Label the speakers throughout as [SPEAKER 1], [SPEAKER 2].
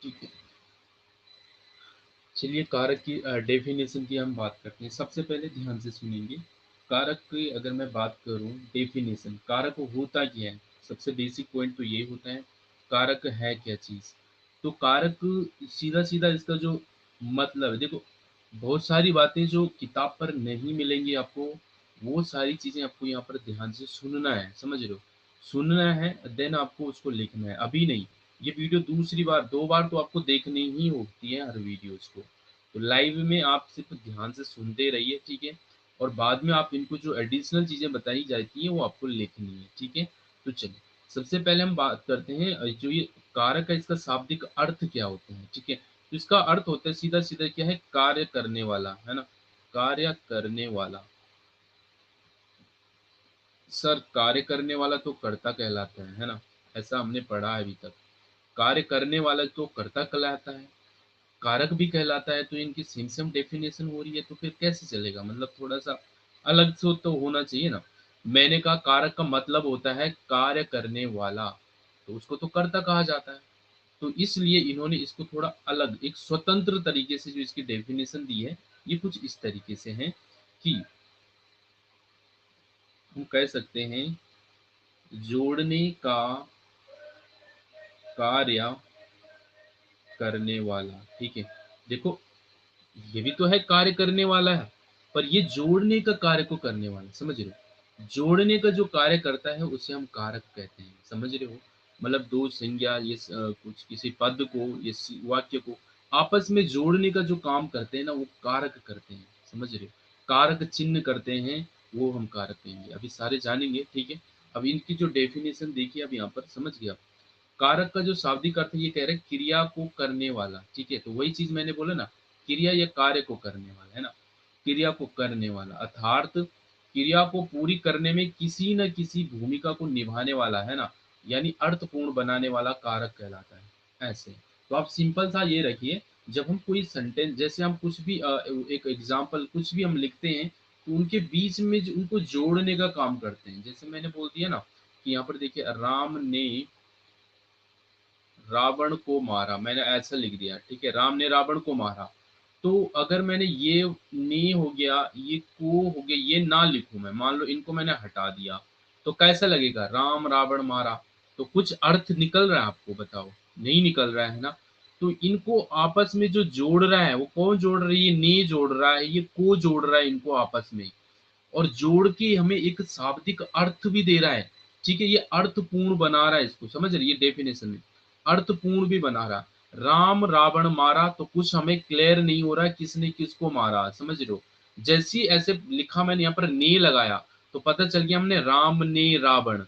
[SPEAKER 1] ठीक है, चलिए कारक की डेफिनेशन की हम बात करते हैं। सबसे पहले ध्यान से सुनेंगे। कारक की अगर मैं बात करूं, डेफिनेशन, कारक होता क्या है? सबसे बेसिक पॉइंट तो ये होता है, कारक है क्या चीज़। तो कारक सीधा सीधा इसका जो मतलब है, देखो बहुत सारी बातें जो किताब पर नहीं मिलेंगी आपको, वो सारी चीज़ें आपको यहाँ पर ध्यान से सुनना है, समझ रहे हो? सुनना है, देन आपको उसको लिखना है, अभी नहीं। ये वीडियो दूसरी बार, दो बार तो आपको देखनी ही होती है हर वीडियोस को। तो लाइव में आप सिर्फ ध्यान से सुनते रहिए, ठीक है? और बाद में आप इनको जो एडिशनल चीज़ें बताई जाती हैं वो आपको लिखनी है, ठीक है? तो चलिए, सबसे पहले हम बात करते हैं जो ये कारक है, इसका शाब्दिक अर्थ क्या होता है, ठीक है? तो इसका अर्थ होता है सीधा सीधा क्या है, कार्य करने वाला, है ना? कार्य करने वाला। सर कार्य करने वाला तो कर्ता कहलाता है ना? ऐसा हमने पढ़ा है अभी तक। कार्य करने वाला तो कर्ता कहलाता है, कारक भी कहलाता है। तो इनकी सेम सेम डेफिनेशन हो रही है, तो फिर कैसे चलेगा? मतलब थोड़ा सा अलग से तो होना चाहिए ना। मैंने कहा कारक का मतलब होता है कार्य करने वाला, तो उसको तो कर्ता कहा जाता है। तो इसलिए इन्होंने इसको थोड़ा अलग, एक स्वतंत्र तरीके से जो इसकी डेफिनेशन दी है, ये कुछ इस तरीके से है कि हम कह सकते हैं जोड़ने का कार्य करने वाला, ठीक है? देखो, ये भी तो है कार्य करने वाला है, पर ये जोड़ने का कार्य को करने वाला, समझ रहे हो? जोड़ने का जो कार्य करता है उसे हम कारक कहते हैं, समझ रहे हो? मतलब दो संज्ञा, ये कुछ किसी पद को, ये वाक्य को आपस में जोड़ने का जो काम करते हैं ना, वो कारक करते हैं, समझ रहे हो? कारक चिन्ह करते हैं, वो हम कारक कहेंगे। अभी सारे जानेंगे, ठीक है? अब इनकी जो डेफिनेशन देखिए, अब यहाँ पर समझ गया। कारक का जो शाब्दिक अर्थ ये कह रहे हैं क्रिया को करने वाला, ठीक है? तो वही चीज मैंने बोला ना, क्रिया या कार्य को करने वाला, है ना? क्रिया को करने वाला अर्थात क्रिया को पूरी करने में किसी न किसी भूमिका को निभाने वाला, है ना? यानी अर्थपूर्ण बनाने वाला कारक कहलाता है, ऐसे। तो आप सिंपल सा ये रखिए, जब हम कोई सेंटेंस, जैसे हम कुछ भी एक एग्जाम्पल कुछ भी हम लिखते हैं, तो उनके बीच में उनको जोड़ने का काम करते हैं। जैसे मैंने बोल दिया ना कि यहाँ पर देखिए, राम ने रावण को मारा, मैंने ऐसा लिख दिया, ठीक है? राम ने रावण को मारा। तो अगर मैंने ये ने हो गया, ये को हो गया, ये ना लिखूं, मैं मान लो इनको मैंने हटा दिया, तो कैसा लगेगा? राम रावण मारा। तो कुछ अर्थ निकल रहा है आपको, बताओ? नहीं निकल रहा है ना? तो इनको आपस में जो जोड़ रहा है वो कौन जोड़ रही है? ने जोड़ रहा है, ये को जोड़ रहा है इनको आपस में, और जोड़ के हमें एक शाब्दिक अर्थ भी दे रहा है, ठीक है? ये अर्थपूर्ण बना रहा है इसको, समझ रही है? डेफिनेशन में अर्थपूर्ण भी बना रहा। राम रावण मारा, तो कुछ हमें क्लियर नहीं हो रहा है किसने किसको मारा, समझ रहे हो? जैसी ऐसे लिखा, मैंने यहाँ पर ने लगाया, तो पता चल गया हमने राम ने रावण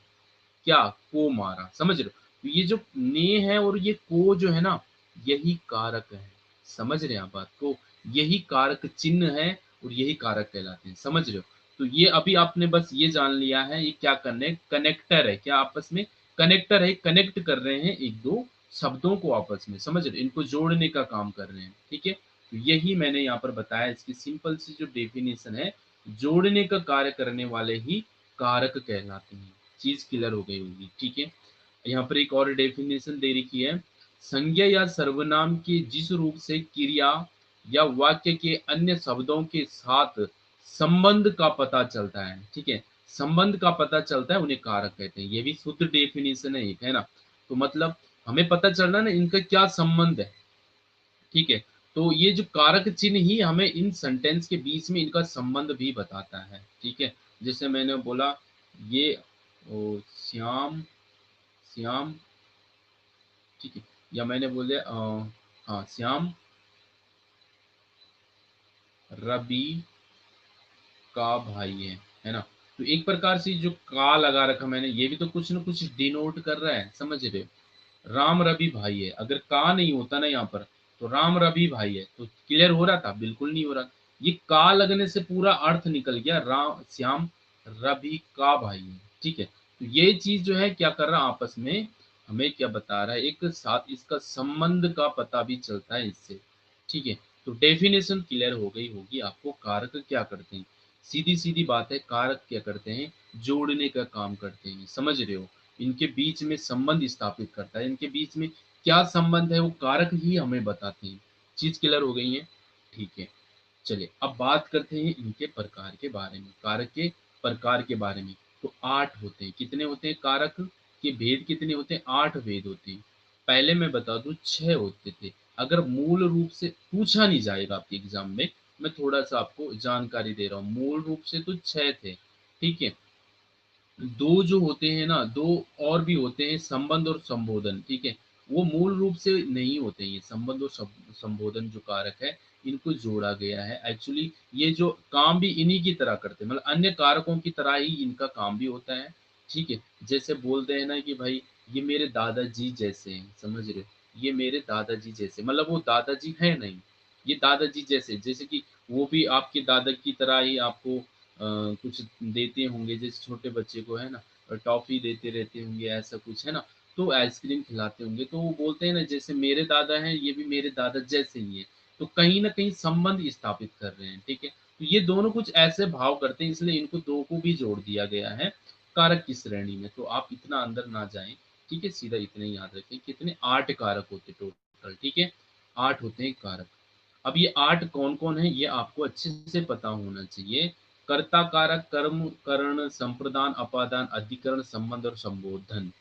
[SPEAKER 1] क्या को मारा, समझ रहे हो? तो ये जो ने है और ये को जो है ना, यही कारक है। समझ रहे हैं आप बात को? यही कारक चिन्ह है और यही कारक कहलाते हैं, समझ रहे हो? तो ये अभी आपने बस ये जान लिया है, ये क्या करने, कनेक्टर है, क्या आपस में कनेक्टर है, कनेक्ट कर रहे हैं एक दो शब्दों को आपस में, समझ रहे हो? इनको जोड़ने का काम कर रहे हैं, ठीक है? तो यही मैंने यहाँ पर बताया, इसकी सिंपल सी जो डेफिनेशन है, जोड़ने का कार्य करने वाले ही कारक कहलाते हैं। चीज क्लियर हो गई होगी, ठीक है? यहाँ पर एक और डेफिनेशन दे रखी है, संज्ञा या सर्वनाम के जिस रूप से क्रिया या वाक्य के अन्य शब्दों के साथ संबंध का पता चलता है, ठीक है? संबंध का पता चलता है, उन्हें कारक कहते हैं। ये भी शुद्ध डेफिनेशन है एक, है ना? तो मतलब हमें पता चलना ना इनका क्या संबंध है, ठीक है? तो ये जो कारक चिन्ह ही हमें इन सेंटेंस के बीच में इनका संबंध भी बताता है, ठीक है? जैसे मैंने बोला, ये श्याम, श्याम, ठीक है? या मैंने बोले हाँ, श्याम रवि का भाई है ना? तो एक प्रकार से जो का लगा रखा मैंने, ये भी तो कुछ ना कुछ डिनोट कर रहा है, समझ रहे हो? राम रवि भाई है, अगर का नहीं होता ना यहाँ पर, तो राम रवि भाई है, तो क्लियर हो रहा था? बिल्कुल नहीं हो रहा। ये का लगने से पूरा अर्थ निकल गया, राम श्याम रवि का भाई है, ठीक है? तो ये चीज जो है क्या कर रहा है आपस में, हमें क्या बता रहा है, एक साथ इसका संबंध का पता भी चलता है इससे, ठीक है? तो डेफिनेशन क्लियर हो गई होगी आपको, कारक क्या करते हैं। सीधी सीधी बात है, कारक क्या करते हैं? जोड़ने का काम करते हैं, समझ रहे हो? इनके बीच में संबंध स्थापित करता है, इनके बीच में क्या संबंध है वो कारक ही हमें बताते हैं। चीज क्लियर हो गई है? ठीक है, चलिए अब बात करते हैं इनके प्रकार के बारे में, कारक के प्रकार के बारे में। तो 8 होते हैं। कितने होते हैं कारक के भेद? कितने होते हैं? 8 भेद होते हैं। पहले मैं बता दूं 6 होते थे। अगर मूल रूप से पूछा नहीं जाएगा आपके एग्जाम में, मैं थोड़ा सा आपको जानकारी दे रहा हूँ, मूल रूप से तो 6 थे, ठीक है। दो जो होते हैं ना, दो और भी होते हैं, संबंध और संबोधन, ठीक है। वो मूल रूप से नहीं होते, ये संबंध और संबोधन जो कारक है, इनको जोड़ा गया है एक्चुअली। ये जो काम भी इन्हीं की तरह करते हैं, मतलब अन्य कारकों की तरह ही इनका काम भी होता है, ठीक है। जैसे बोलते हैं ना कि भाई ये मेरे दादाजी जैसे हैं, समझ रहे हो? ये मेरे दादाजी जैसे, मतलब वो दादाजी है नहीं, ये दादाजी जैसे, जैसे कि वो भी आपके दादा की तरह ही आपको कुछ देते होंगे, जैसे छोटे बच्चे को है ना टॉफी देते रहते होंगे, ऐसा कुछ है ना, तो आइसक्रीम खिलाते होंगे, तो वो बोलते हैं ना जैसे मेरे दादा हैं, ये भी मेरे दादा जैसे ही है। तो कहीं ना कहीं संबंध स्थापित कर रहे हैं, ठीक है। तो ये दोनों कुछ ऐसे भाव करते हैं, इसलिए इनको दो को भी जोड़ दिया गया है कारक की श्रेणी में। तो आप इतना अंदर ना जाएं, ठीक है, सीधा इतने ही याद रखें। कितने? 8 कारक होते टोटल, ठीक है। 8 होते हैं कारक। अब ये 8 कौन-कौन है ये आपको अच्छे से पता होना चाहिए। कर्ता, कारक, कर्म, करण, संप्रदान, अपादान, अधिकरण, संबंध और संबोधन।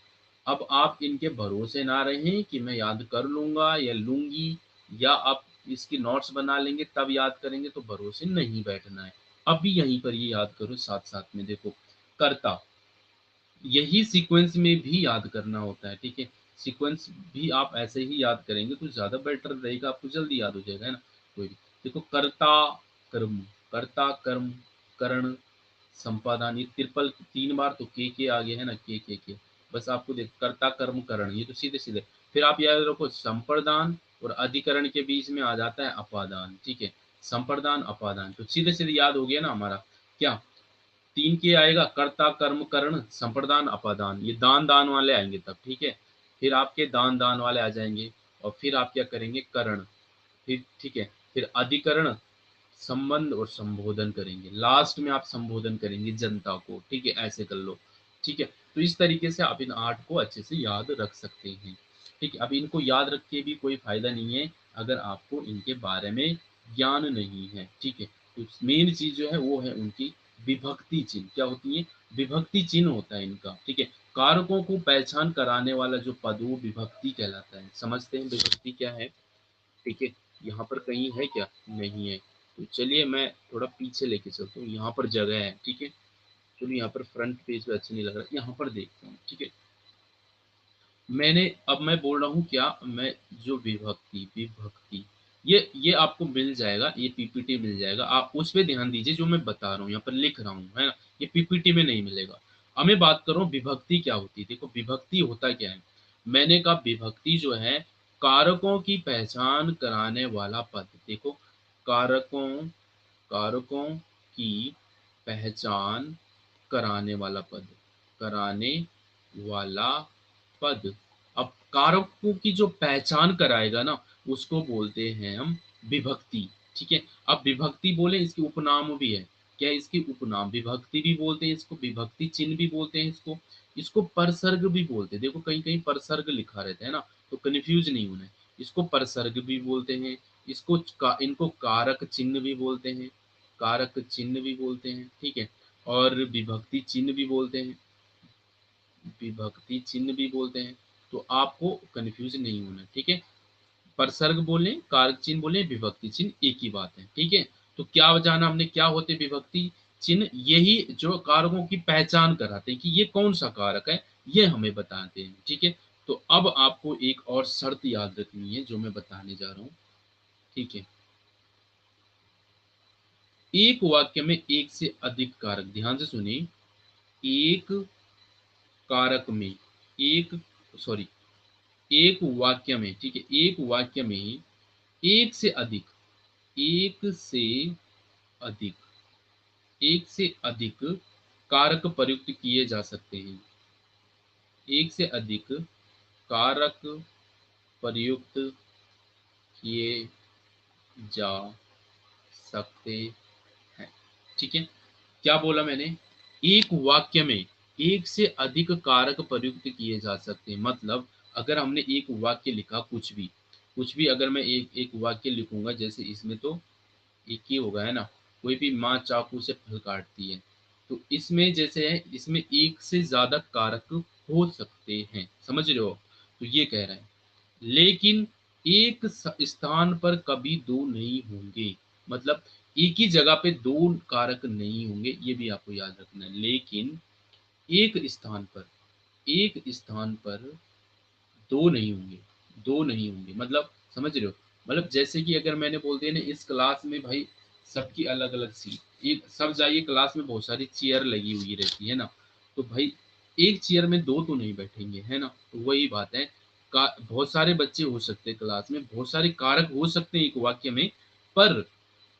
[SPEAKER 1] अब आप इनके भरोसे ना रहें कि मैं याद कर लूँगा या लूँगी, या आप इसकी नोट्स बना लेंगे तब याद करेंगे, तो भरोसे नहीं बैठना है। अभी यहीं पर ये याद करो साथ-साथ में। देखो, कर्ता, यही सीक्वेंस में भी याद करना होता है, ठीक है। सीक्वेंस भी आप ऐसे ही याद करेंगे तो ज़्यादा बेटर रहेगा, आपको जल्दी याद हो जाएगा, है ना। कोई भी देखो, कर्ता, कर्म, कर्ता, कर्म, करण, संपादन, ये ट्रिपल 3 बार तो के आ गया है ना, के। बस आपको देख कर्ता, कर्म, करण, ये तो सीधे-सीधे। फिर आप याद रखो संप्रदान और अधिकरण के बीच में आ जाता है अपादान, ठीक है। संप्रदान, अपादान, तो सीधे-सीधे याद हो गया ना हमारा। क्या? 3 के आएगा? कर्ता, कर्म, करण, संप्रदान, अपादान, ये दान-दान वाले आएँगे तब, ठीक है। फिर आपके दान-दान वाले आ जाएँगे और फिर आप क्या करेंगे? करण, फिर ठीक है, फिर अधिकरण, संबंध और संबोधन करेंगे। लास्ट में आप संबोधन करेंगे जनता को, ठीक है, ऐसे कर लो, ठीक है। तो इस तरीके से आप इन 8 को अच्छे से याद रख सकते हैं, ठीक है। अब इनको याद रख के भी कोई फ़ायदा नहीं है अगर आपको इनके बारे में ज्ञान नहीं है, ठीक है। तो मेन चीज़ जो है वो है उनकी विभक्ति चिन्ह। क्या होती है? विभक्ति चिन्ह होता है इनका, ठीक है। कारकों को पहचान कराने वाला जो पद वो विभक्ति कहलाता है। समझते हैं विभक्ति क्या है? ठीक है, यहाँ पर कहीं है क्या? नहीं है। तो चलिए मैं थोड़ा पीछे लेके चलता हूँ, यहाँ पर जगह है, ठीक है। चलिए यहाँ पर फ्रंट पेज पे अच्छा नहीं लग रहा, यहाँ पर देखता हूँ, ठीक है। अब मैं बोल रहा हूँ क्या, मैं जो विभक्ति विभक्ति ये आपको मिल जाएगा, ये पीपीटी मिल जाएगा, आप उस पे ध्यान दीजिए जो मैं बता रहा हूँ, यहाँ पर लिख रहा हूँ, है ना। ये पीपीटी में नहीं मिलेगा। अब मैं बात कर रहा हूँ विभक्ति क्या होती है। देखो विभक्ति होता क्या है, मैंने कहा विभक्ति जो है कारकों की पहचान कराने वाला पद। देखो, कारकों कारकों की पहचान कराने वाला पद, कराने वाला पद। अब कारकों की जो पहचान कराएगा ना, उसको बोलते हैं हम विभक्ति, ठीक है। अब विभक्ति बोले, इसके उपनाम भी है। क्या है इसके उपनाम? विभक्ति भी बोलते हैं इसको, विभक्ति चिन्ह भी बोलते हैं इसको, इसको परसर्ग भी बोलते हैं। देखो कहीं कहीं परसर्ग लिखा रहता है ना, तो कन्फ्यूज नहीं होना है। इसको परसर्ग भी बोलते हैं, इनको कारक चिन्ह भी बोलते हैं, कारक चिन्ह भी बोलते हैं, ठीक है। और विभक्ति चिन्ह भी बोलते हैं, विभक्ति चिन्ह भी बोलते हैं। तो आपको कन्फ्यूज नहीं होना, ठीक है। परसर्ग बोले, कारक चिन्ह बोले, विभक्ति चिन्ह एक ही बात है, ठीक है। तो क्या जाना हमने, क्या होते विभक्ति चिन्ह? यही जो कारकों की पहचान कराते हैं कि ये कौन सा कारक है, ये हमें बताते हैं, ठीक है। तो अब आपको एक और शर्त याद रखनी है जो मैं बताने जा रहा हूँ, ठीक है। एक वाक्य में एक से अधिक कारक, ध्यान से सुनिए, एक कारक में एक सॉरी एक वाक्य में, ठीक है, एक वाक्य में एक से अधिक, एक से अधिक, एक से अधिक कारक प्रयुक्त किए जा सकते हैं, एक से अधिक कारक प्रयुक्त किए जा सकते हैं, ठीक है। क्या बोला मैंने? एक वाक्य में एक से अधिक कारक प्रयुक्त किए जा सकते हैं, मतलब अगर हमने एक वाक्य लिखा, कुछ भी अगर मैं एक एक वाक्य लिखूंगा, जैसे इसमें तो एक ही होगा, है ना। कोई भी माँ चाकू से फल काटती है, तो इसमें जैसे है, इसमें एक से ज्यादा कारक हो सकते हैं, समझ रहे हो। तो ये कह रहे हैं, लेकिन एक स्थान पर कभी दो नहीं होंगे। मतलब एक ही जगह पे दो कारक नहीं होंगे, ये भी आपको याद रखना है। लेकिन एक स्थान पर, एक स्थान पर दो नहीं होंगे, दो नहीं होंगे, मतलब समझ रहे हो। मतलब जैसे कि अगर मैंने बोल दिया ना, इस क्लास में भाई सबकी अलग अलग सीट, एक सब जाइए, क्लास में बहुत सारी चेयर लगी हुई रहती है ना, तो भाई एक चेयर में दो तो नहीं बैठेंगे, है ना। तो वही बात है, बहुत सारे बच्चे हो सकते हैं क्लास में, बहुत सारे कारक हो सकते हैं एक वाक्य में, पर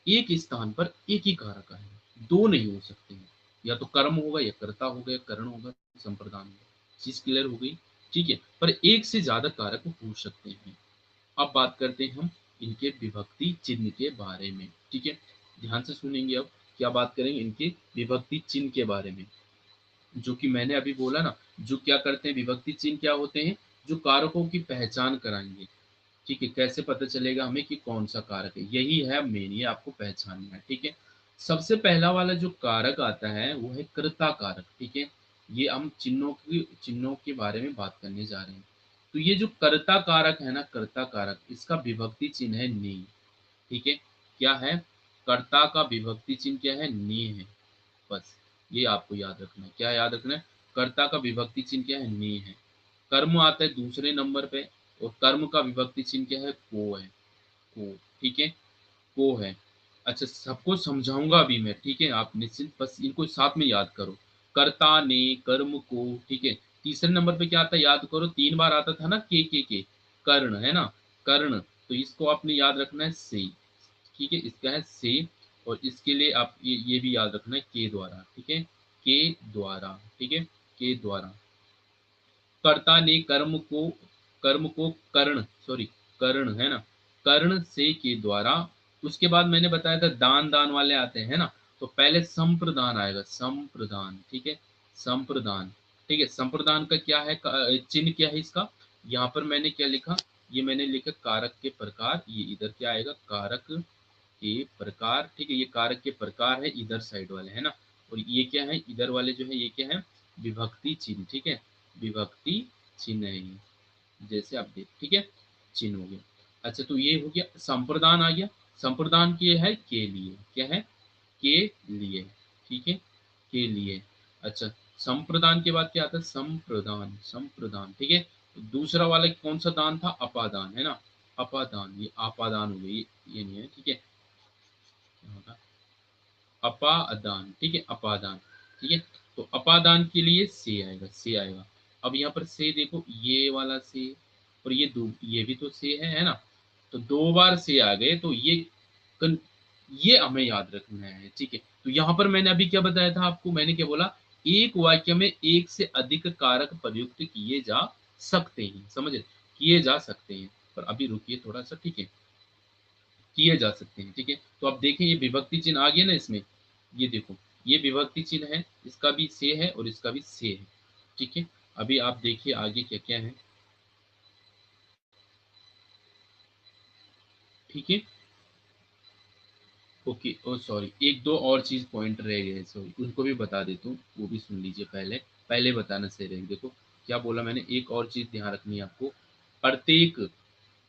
[SPEAKER 1] एक स्थान पर एक ही कारक आएगा, दो नहीं हो सकते हैं। या तो कर्म होगा, या कर्ता होगा, या करण होगा, संप्रदान होगा। चीज क्लियर हो गई, ठीक है। पर एक से ज्यादा कारक हो सकते हैं। अब बात करते हैं हम इनके विभक्ति चिन्ह के बारे में, ठीक है। ध्यान से सुनेंगे। अब क्या बात करेंगे, इनके विभक्ति चिन्ह के बारे में। जो कि मैंने अभी बोला ना, जो क्या करते हैं, विभक्ति चिन्ह क्या होते हैं, जो कारकों की पहचान कराएंगे। ठीक है, कैसे पता चलेगा हमें कि कौन सा कारक है, यही है मेन, ये आपको पहचानना है, ठीक है। सबसे पहला वाला जो कारक आता है वो है कर्ता कारक, ठीक है। ये हम चिन्हों के बारे में बात करने जा रहे हैं। तो ये जो कर्ता कारक है ना, कर्ता कारक, इसका विभक्ति चिन्ह है ने, ठीक है। क्या है, कर्ता का विभक्ति चिन्ह क्या है, ने है। बस ये आपको याद रखना है। क्या याद रखना है, कर्ता का विभक्ति चिन्ह क्या है, ने है। कर्म आता है दूसरे नंबर पे, और कर्म का विभक्ति चिन्ह क्या है, को है, को, ठीक है, को है। अच्छा, सबको समझाऊंगा अभी मैं, ठीक है, आप निश्चिंत, बस इनको साथ में याद करो। कर्ता ने, कर्म को, ठीक है। तीसरे नंबर पे क्या आता है, याद करो, 3 बार आता था ना, के कर्ण, है ना, कर्ण। तो इसको आपने याद रखना है से, ठीक है, इसका है से। और इसके लिए आप ये भी याद रखना है के द्वारा, ठीक है, के द्वारा, ठीक है, के द्वारा। कर्ता ने कर्म को कर्ण, सॉरी, कर्ण, है ना, कर्ण से के द्वारा। उसके बाद मैंने बताया था दान दान वाले आते हैं ना, तो पहले संप्रदान आएगा, संप्रदान, ठीक है, संप्रदान, ठीक है। संप्रदान का क्या है, चिन्ह क्या है इसका, यहाँ पर मैंने क्या लिखा, ये मैंने लिखा कारक के प्रकार, ये इधर क्या आएगा, कारक के प्रकार, ठीक है, ये कारक के प्रकार है इधर साइड वाले, है ना। और ये क्या है, इधर वाले जो है, ये क्या है, विभक्ति चिन्ह, ठीक है, विभक्ति चिन्ह है ये, जैसे आप देख, ठीक है, चिन्ह हो गया। अच्छा, तो ये हो गया, संप्रदान आ गया। संप्रदान के है के लिए, क्या है, के लिए, ठीक है, के लिए। अच्छा, संप्रदान के बाद क्या आता है, संप्रदान, संप्रदान, ठीक है। दूसरा वाला कौन सा दान था, अपादान, है ना, अपादान, ये अपादान हो गई, ये नहीं है, ठीक है, क्या होगा, अपादान, ठीक है, अपादान, ठीक है। तो अपादान के लिए से आएगा, से आएगा। अब यहाँ पर से देखो, ये वाला से, और ये दो, ये भी तो से है ना। तो 2 बार से आ गए, तो कन, ये हमें याद रखना है, ठीक है। तो यहाँ पर मैंने अभी क्या बताया था आपको, मैंने क्या बोला, एक वाक्य में एक से अधिक कारक प्रयुक्त किए जा सकते हैं, समझ रहे? किए जा सकते हैं। पर अभी रुकिए थोड़ा सा, ठीक है, किए जा सकते हैं, ठीक है। तो अब देखें, ये विभक्ति चिन्ह आ गया ना इसमें, ये देखो, ये विभक्ति चिन्ह है, इसका भी से है और इसका भी से है, ठीक है। अभी आप देखिए आगे क्या क्या है, ठीक है। ओके, ओ सॉरी, एक दो और चीज पॉइंट रह गए, सॉरी, उनको भी बता देता हूँ, वो भी सुन लीजिए पहले, पहले बताना सही रहेगा। देखो क्या बोला मैंने, एक और चीज ध्यान रखनी है आपको। प्रत्येक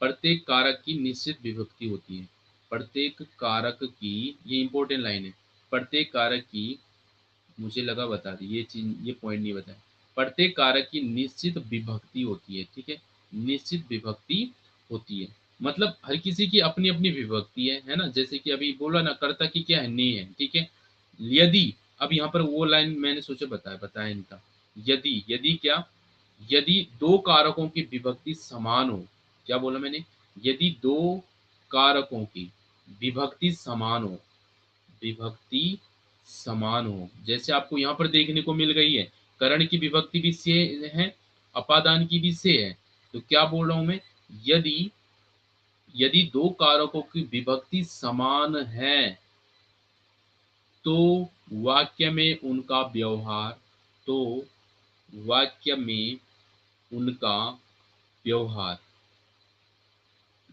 [SPEAKER 1] प्रत्येक कारक की निश्चित विभक्ति होती है। प्रत्येक कारक की, ये इंपॉर्टेंट लाइन है, प्रत्येक कारक की, मुझे लगा बता दी ये चीज, ये पॉइंट नहीं बताया। प्रत्येक कारक की निश्चित विभक्ति होती है, ठीक है, निश्चित विभक्ति होती है। मतलब हर किसी की अपनी अपनी विभक्ति है ना। जैसे कि अभी बोला ना, कर्ता की क्या है, ने है, ठीक है। यदि, अब यहाँ पर वो लाइन मैंने सोचा बताया बताया इनका, यदि, यदि क्या, यदि दो कारकों की विभक्ति समान हो, क्या बोला मैंने, यदि दो कारकों की विभक्ति समान हो, विभक्ति समान हो, जैसे आपको यहाँ पर देखने को मिल गई है, करण की विभक्ति भी से है, अपादान की भी से है। तो क्या बोल रहा हूं मैं, यदि, यदि दो कारकों की विभक्ति समान है, तो वाक्य में उनका व्यवहार, तो वाक्य में उनका व्यवहार,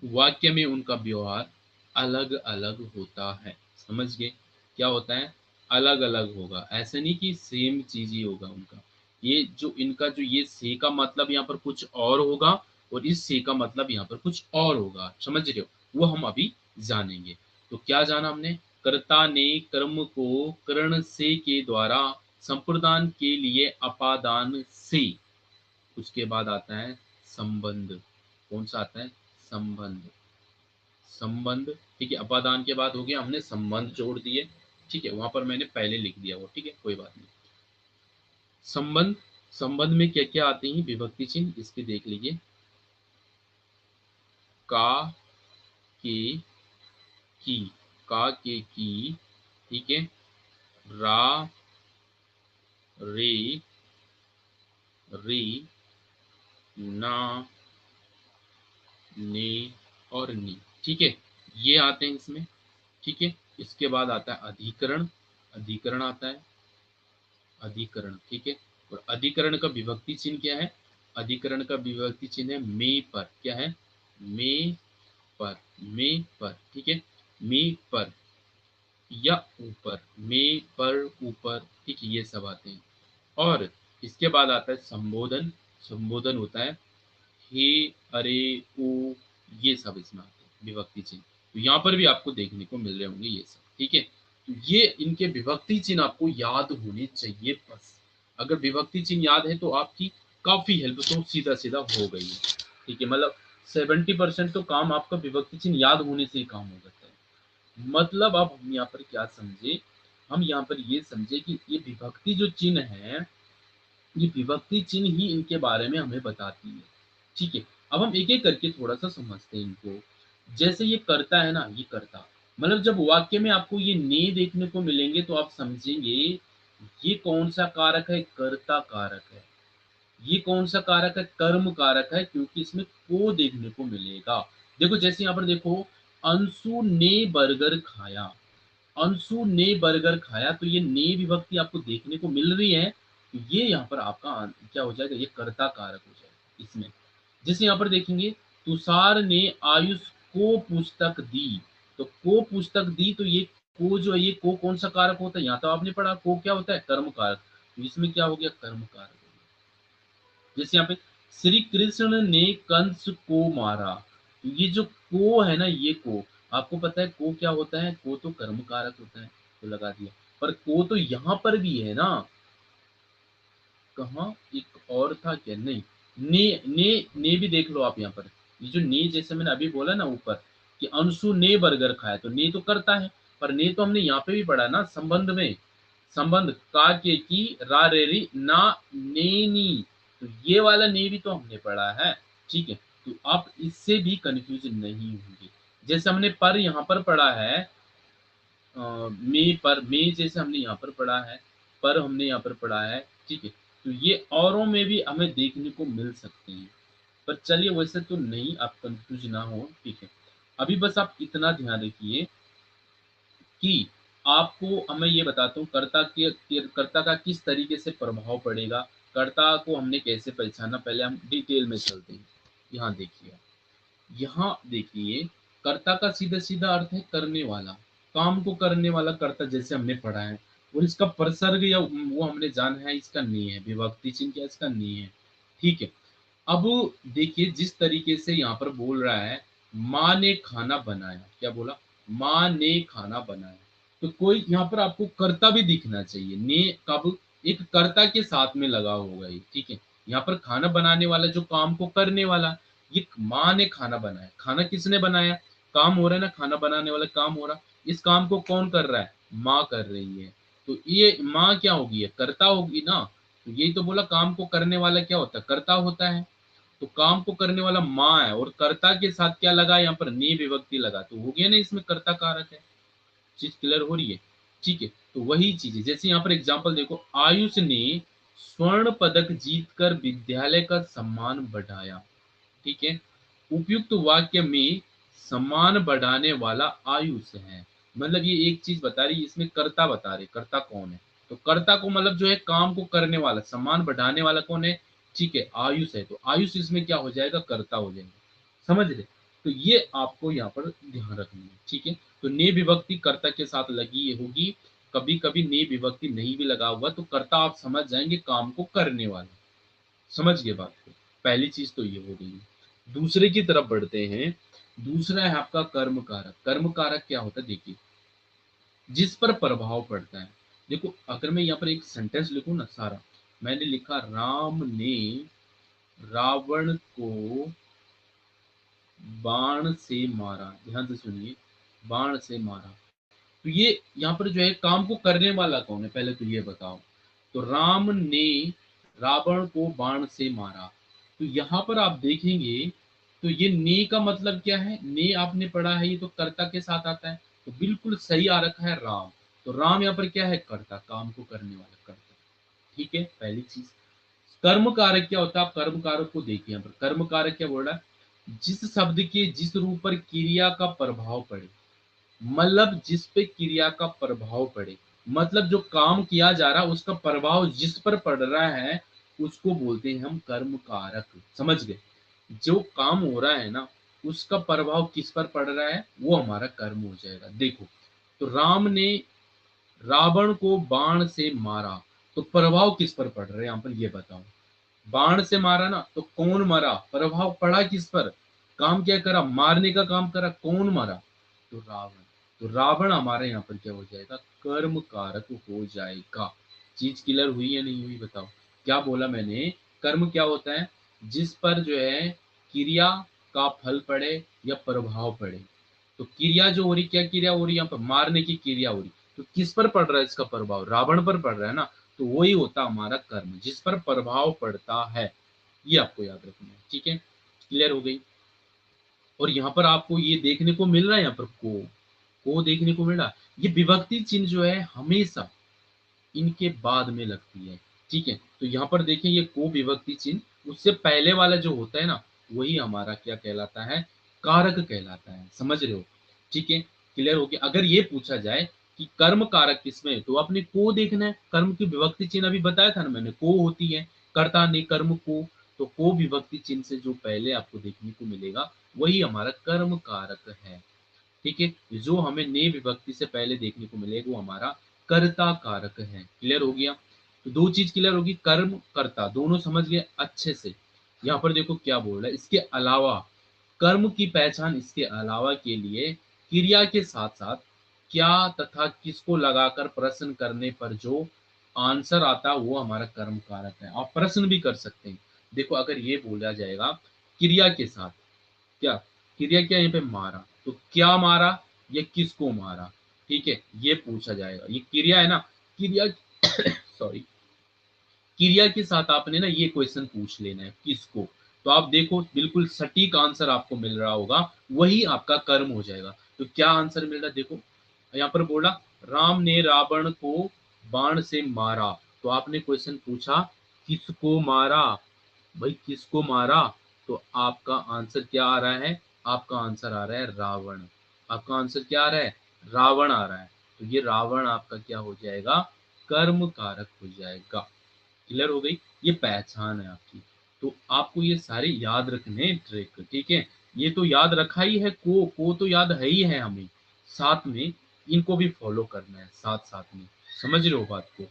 [SPEAKER 1] वाक्य में उनका व्यवहार अलग अलग होता है। समझ गए? क्या होता है? अलग अलग होगा, ऐसा नहीं कि सेम चीज ही होगा उनका। ये जो इनका जो ये से का मतलब यहाँ पर कुछ और होगा, और इस से का मतलब यहाँ पर कुछ और होगा। समझ रहे हो? वो हम अभी जानेंगे। तो क्या जाना हमने? कर्ता ने कर्म को करण से के द्वारा संप्रदान के लिए अपादान से। उसके बाद आता है संबंध। कौन सा आता है? संबंध। संबंध, ठीक है। अपादान के बाद हो गया, हमने संबंध जोड़ दिए। ठीक है, वहां पर मैंने पहले लिख दिया वो, ठीक है, कोई बात नहीं। संबंध, संबंध में क्या क्या आते हैं? विभक्ति चिन्ह, इसके देख लीजिए। का, के, की, का, के, की, ठीक है। रा, रे, री, ना, ने और नी, ठीक है। ये आते हैं इसमें, ठीक है। इसके बाद आता है अधिकरण। अधिकरण आता है, अधिकरण, ठीक है। और अधिकरण का विभक्ति चिन्ह क्या है? अधिकरण का विभक्ति चिन्ह है में पर। क्या है? में पर, में पर, ठीक है। में पर या ऊपर, में पर, ऊपर, ठीक है, ये सब आते हैं। और इसके बाद आता है संबोधन। संबोधन होता है हे, अरे, ओ, ये सब इसमें आते हैं विभक्ति चिन्ह। तो यहाँ पर भी आपको देखने को मिल रहे होंगे ये सब, ठीक है। तो ये इनके विभक्ति चिन्ह आपको याद होने चाहिए बस। अगर विभक्ति चिन्ह याद है तो आपकी काफी हेल्प तो सीधा सीधा हो गई है, ठीक है। मतलब 70% तो काम आपका विभक्ति चिन्ह याद होने से ही काम हो जाता है। मतलब अब हम यहाँ पर क्या समझे? हम यहाँ पर ये समझे कि ये विभक्ति जो चिन्ह है, ये विभक्ति चिन्ह ही इनके बारे में हमें बताती है, ठीक है। अब हम एक एक करके थोड़ा सा समझते हैं इनको। जैसे ये कर्ता है ना, ये कर्ता, मतलब जब वाक्य में आपको ये ने देखने को मिलेंगे तो आप समझेंगे ये कौन सा कारक है? कर्ता कारक है। ये कौन सा कारक है? कर्म कारक है, क्योंकि इसमें को देखने को मिलेगा। देखो जैसे यहाँ पर देखो, अंशु ने बर्गर खाया। अंशु ने बर्गर खाया, तो ये ने विभक्ति आपको देखने को मिल रही है। तो ये यहाँ पर आपका क्या हो जाएगा? ये कर्ता कारक हो जाएगा इसमें। जैसे यहाँ पर देखेंगे, तुषार ने आयुष को पुस्तक दी। तो को पुस्तक दी, तो ये को जो है, ये को कौन सा कारक होता है? यहाँ तो आपने पढ़ा को क्या होता है? कर्म कारक। तो इसमें क्या हो गया? कर्म कारक हो गया। जैसे यहाँ पे श्री कृष्ण ने कंस को मारा। तो ये जो को है ना, ये को, आपको पता है को क्या होता है? को तो कर्म कारक होता है, तो लगा दिया। पर को तो यहाँ पर भी है ना, कहाँ एक और था क्या? नहीं, ने भी देख लो आप यहाँ पर। ये जो ने, जैसे मैंने अभी बोला ना ऊपर कि अंशु ने बर्गर खाया, तो ने तो करता है। पर ने तो हमने यहाँ पे भी पढ़ा ना संबंध में। संबंध का, के, की, रा, रे, री, ना, ने, नी। तो ये वाला ने भी तो हमने पढ़ा है, ठीक है। तो आप इससे भी कंफ्यूज नहीं होंगे। जैसे हमने पर यहाँ पर पढ़ा है, में पर, में जैसे हमने यहाँ पर पढ़ा है, पर हमने यहाँ पर पढ़ा है, ठीक है। तो ये औरों में भी हमें देखने को मिल सकते हैं। पर चलिए वैसे तो नहीं, आप कंफ्यूज ना हो, ठीक है। अभी बस आप इतना ध्यान रखिए कि आपको मैं ये बताता हूँ कर्ता का किस तरीके से प्रभाव पड़ेगा, कर्ता को हमने कैसे पहचाना। पहले हम डिटेल में चलते हैं। यहाँ देखिए, यहाँ देखिए, कर्ता का सीधा सीधा अर्थ है करने वाला, काम को करने वाला कर्ता, जैसे हमने पढ़ा है। और इसका प्रसर्ग या वो हमने जाना है, इसका नहीं है विभक्ति चिन्ह, क्या इसका नहीं है, ठीक है। अब देखिए जिस तरीके से यहाँ पर बोल रहा है, माँ ने खाना बनाया। क्या बोला? माँ ने खाना बनाया। तो कोई यहाँ पर आपको कर्ता भी दिखना चाहिए। ने कब? एक कर्ता के साथ में लगा होगा ये, ठीक है। यहाँ पर खाना बनाने वाला, जो काम को करने वाला, ये माँ ने खाना बनाया। खाना किसने बनाया? काम हो रहा है ना, खाना बनाने वाला काम हो रहा। इस काम को कौन कर रहा है? माँ कर रही है। तो ये माँ क्या होगी? कर्ता होगी ना। तो यही तो बोला, काम को करने वाला क्या होता है? कर्ता होता है। तो काम को करने वाला माँ है, और कर्ता के साथ क्या लगा? यहाँ पर ने विभक्ति लगा, तो हो गया ना, इसमें कर्ता कारक है। चीज क्लियर हो रही है, ठीक है। तो वही चीज है, जैसे यहाँ पर एग्जांपल देखो, आयुष ने स्वर्ण पदक जीतकर विद्यालय का सम्मान बढ़ाया, ठीक है। उपयुक्त वाक्य में सम्मान बढ़ाने वाला आयुष है। मतलब ये एक चीज बता रही है, इसमें कर्ता बता रहे, कर्ता कौन है। तो कर्ता को मतलब जो है काम को करने वाला, सम्मान बढ़ाने वाला कौन है? ठीक है, आयुष है तो आयुष इसमें क्या हो जाएगा, कर्ता हो जाएगा, समझ रहे। तो ये आपको यहाँ पर ध्यान रखना है, ठीक है। तो ने विभक्ति कर्ता के साथ लगी होगी, कभी कभी ने विभक्ति नहीं भी लगा हुआ तो कर्ता आप समझ जाएंगे काम को करने वाला, समझ गए बात को। पहली चीज तो ये हो गई है। दूसरे की तरफ बढ़ते हैं। दूसरा है आपका कर्म कारक। कर्म कारक क्या होता है, देखिए जिस पर प्रभाव पड़ता है। देखो अगर मैं यहाँ पर एक सेंटेंस लिखूं ना सारा, मैंने लिखा राम ने रावण को बाण से मारा, ध्यान से सुनिए, बाण से मारा। तो ये यहाँ पर जो है काम को करने वाला कौन है, पहले तो ये बताओ। तो राम ने रावण को बाण से मारा। तो यहाँ पर आप देखेंगे तो ये ने का मतलब क्या है, ने आपने पढ़ा है, ये तो कर्ता के साथ आता है, तो बिल्कुल सही आ रखा है राम। तो राम यहाँ पर क्या है, कर्ता, काम को करने वाला कर्ता, ठीक है, पहली चीज। कर्म कारक क्या होता है, आप कर्म कारक को देखिए, यहाँ पर कर्म कारक क्या बोल रहा है, जिस शब्द के जिस रूप पर क्रिया का प्रभाव पड़े, मतलब जिस पे क्रिया का प्रभाव पड़े, मतलब जो काम किया जा रहा है उसका प्रभाव जिस पर पड़ रहा है उसको बोलते हैं हम कर्म कारक, समझ गए। जो काम हो रहा है ना उसका प्रभाव किस पर पड़ रहा है वो हमारा कर्म हो जाएगा। देखो तो राम ने रावण को बाण से मारा, तो प्रभाव किस पर पड़ रहा है यहाँ पर ये बताओ। बाण से मारा ना, तो कौन मरा, प्रभाव पड़ा किस पर, काम क्या करा, मारने का काम करा, कौन मरा, तो रावण। तो रावण हमारे यहाँ पर क्या हो जाएगा, कर्म कारक हो जाएगा। चीज क्लियर हुई या नहीं हुई बताओ। क्या बोला मैंने, कर्म क्या होता है, जिस पर जो है क्रिया का फल पड़े या प्रभाव पड़े। तो क्रिया जो हो रही, क्या क्रिया हो रही यहाँ पर, मारने की क्रिया हो रही, तो किस पर पड़ रहा है इसका प्रभाव, रावण पर पड़ रहा है ना, तो वही होता हमारा कर्म जिस पर प्रभाव पड़ता है। ये आपको याद रखना है, ठीक है, क्लियर हो गई। और यहाँ पर आपको ये देखने को मिल रहा है, यहाँ पर को देखने को मिल रहा है। ये विभक्ति चिन्ह जो है हमेशा इनके बाद में लगती है, ठीक है। तो यहाँ पर देखें ये को विभक्ति चिन्ह, उससे पहले वाला जो होता है ना वही हमारा क्या कहलाता है, कारक कहलाता है, समझ रहे हो, ठीक है, क्लियर हो गया। अगर ये पूछा जाए कि कर्म कारक किसमें है, तो आपने को देखना है। कर्म की विभक्ति चिन्ह अभी बताया था ना मैंने, को होती है, कर्ता ने कर्म को, तो को विभक्ति चिन्ह से जो पहले आपको देखने को मिलेगा वही हमारा कर्म कारक है, ठीक है। जो हमें ने विभक्ति से पहले देखने को मिलेगा वो हमारा कर्ता कारक है, क्लियर हो गया। तो दो चीज क्लियर होगी, कर्म कर्ता दोनों समझ गए अच्छे से। यहाँ पर देखो क्या बोल रहा है, इसके अलावा कर्म की पहचान इसके अलावा के लिए क्रिया के साथ साथ क्या तथा किसको लगाकर प्रश्न करने पर जो आंसर आता है वो हमारा कर्म कारक है। आप प्रश्न भी कर सकते हैं। देखो अगर ये बोला जाएगा क्रिया के साथ, क्या क्रिया, क्या यहाँ पे मारा, तो क्या मारा या किसको मारा, ठीक है, ये पूछा जाएगा। ये क्रिया है ना, क्रिया सॉरी, क्रिया के साथ आपने ना ये क्वेश्चन पूछ लेना है किसको, तो आप देखो बिल्कुल सटीक आंसर आपको मिल रहा होगा, वही आपका कर्म हो जाएगा। तो क्या आंसर मिल रहा है देखो, यहाँ पर बोला राम ने रावण को बाण से मारा, तो आपने क्वेश्चन पूछा किसको मारा, भाई किसको मारा, तो आपका आंसर क्या आ रहा है, आपका आंसर आ रहा है रावण। आपका आंसर क्या आ रहा है, रावण आ रहा है। तो ये रावण आपका क्या हो जाएगा, कर्म कारक हो जाएगा, क्लियर हो गई। ये पहचान है आपकी। तो आपको ये सारे याद रखने हैं ट्रिक, ठीक है। ये तो याद रखा ही है, को तो याद है ही है हमें, साथ में इनको भी फॉलो करना है साथ साथ में, समझ रहे हो बात को,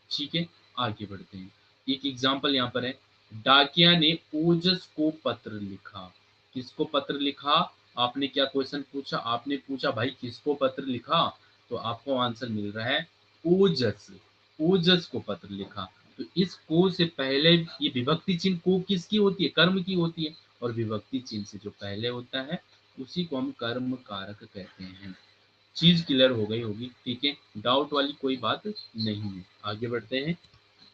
[SPEAKER 1] ठीक है। आगे बढ़ते हैं। एक एग्जाम्पल यहाँ पर है, डाकिया ने ओजस को पत्र लिखा। किसको पत्र लिखा, आपने क्या क्वेश्चन पूछा, आपने पूछा भाई किसको पत्र लिखा, तो आपको आंसर मिल रहा है ओजस, ओजस को पत्र लिखा। तो इस को से पहले ये विभक्ति चिन्ह को किसकी होती है, कर्म की होती है, और विभक्ति चिन्ह से जो पहले होता है उसी को हम कर्म कारक कहते हैं। चीज क्लियर हो गई होगी, ठीक है, डाउट वाली कोई बात नहीं है। आगे बढ़ते हैं।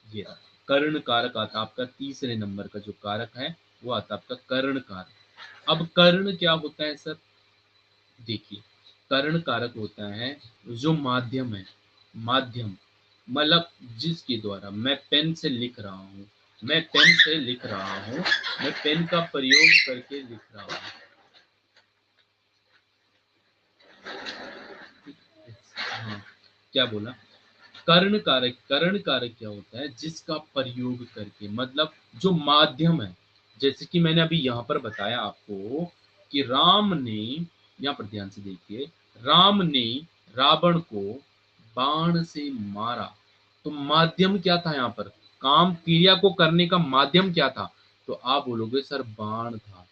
[SPEAKER 1] ये कर्ण कारक आता है आपका तीसरे नंबर का जो कारक है वो आता है आपका कर्ण कारक। अब कर्ण क्या होता है सर, देखिए कर्ण कारक होता है जो माध्यम है, माध्यम मतलब जिसके द्वारा मैं पेन से लिख रहा हूँ, मैं पेन से लिख रहा हूँ, मैं पेन का प्रयोग करके लिख रहा हूँ। हाँ, क्या बोला, कर्ण कारक, कर्ण कारक क्या होता है? जिसका प्रयोग करके, मतलब जो माध्यम है, जैसे कि मैंने अभी यहाँ पर बताया आपको कि राम ने, यहाँ पर ध्यान से देखिए, राम ने रावण को बाण से मारा। तो माध्यम क्या था यहाँ पर? काम क्रिया को करने का माध्यम क्या था? तो आप बोलोगे सर बाण था।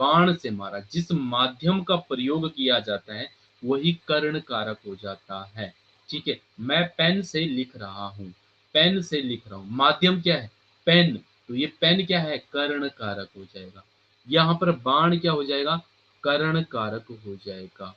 [SPEAKER 1] बाण से मारा, जिस माध्यम का प्रयोग किया जाता है वही कर्ण कारक हो जाता है। ठीक है, मैं पेन से लिख रहा हूँ, पेन से लिख रहा हूँ, माध्यम क्या है? पेन। तो ये पेन क्या है? कर्ण कारक हो जाएगा। यहाँ पर बाण क्या हो जाएगा? कर्ण कारक हो जाएगा।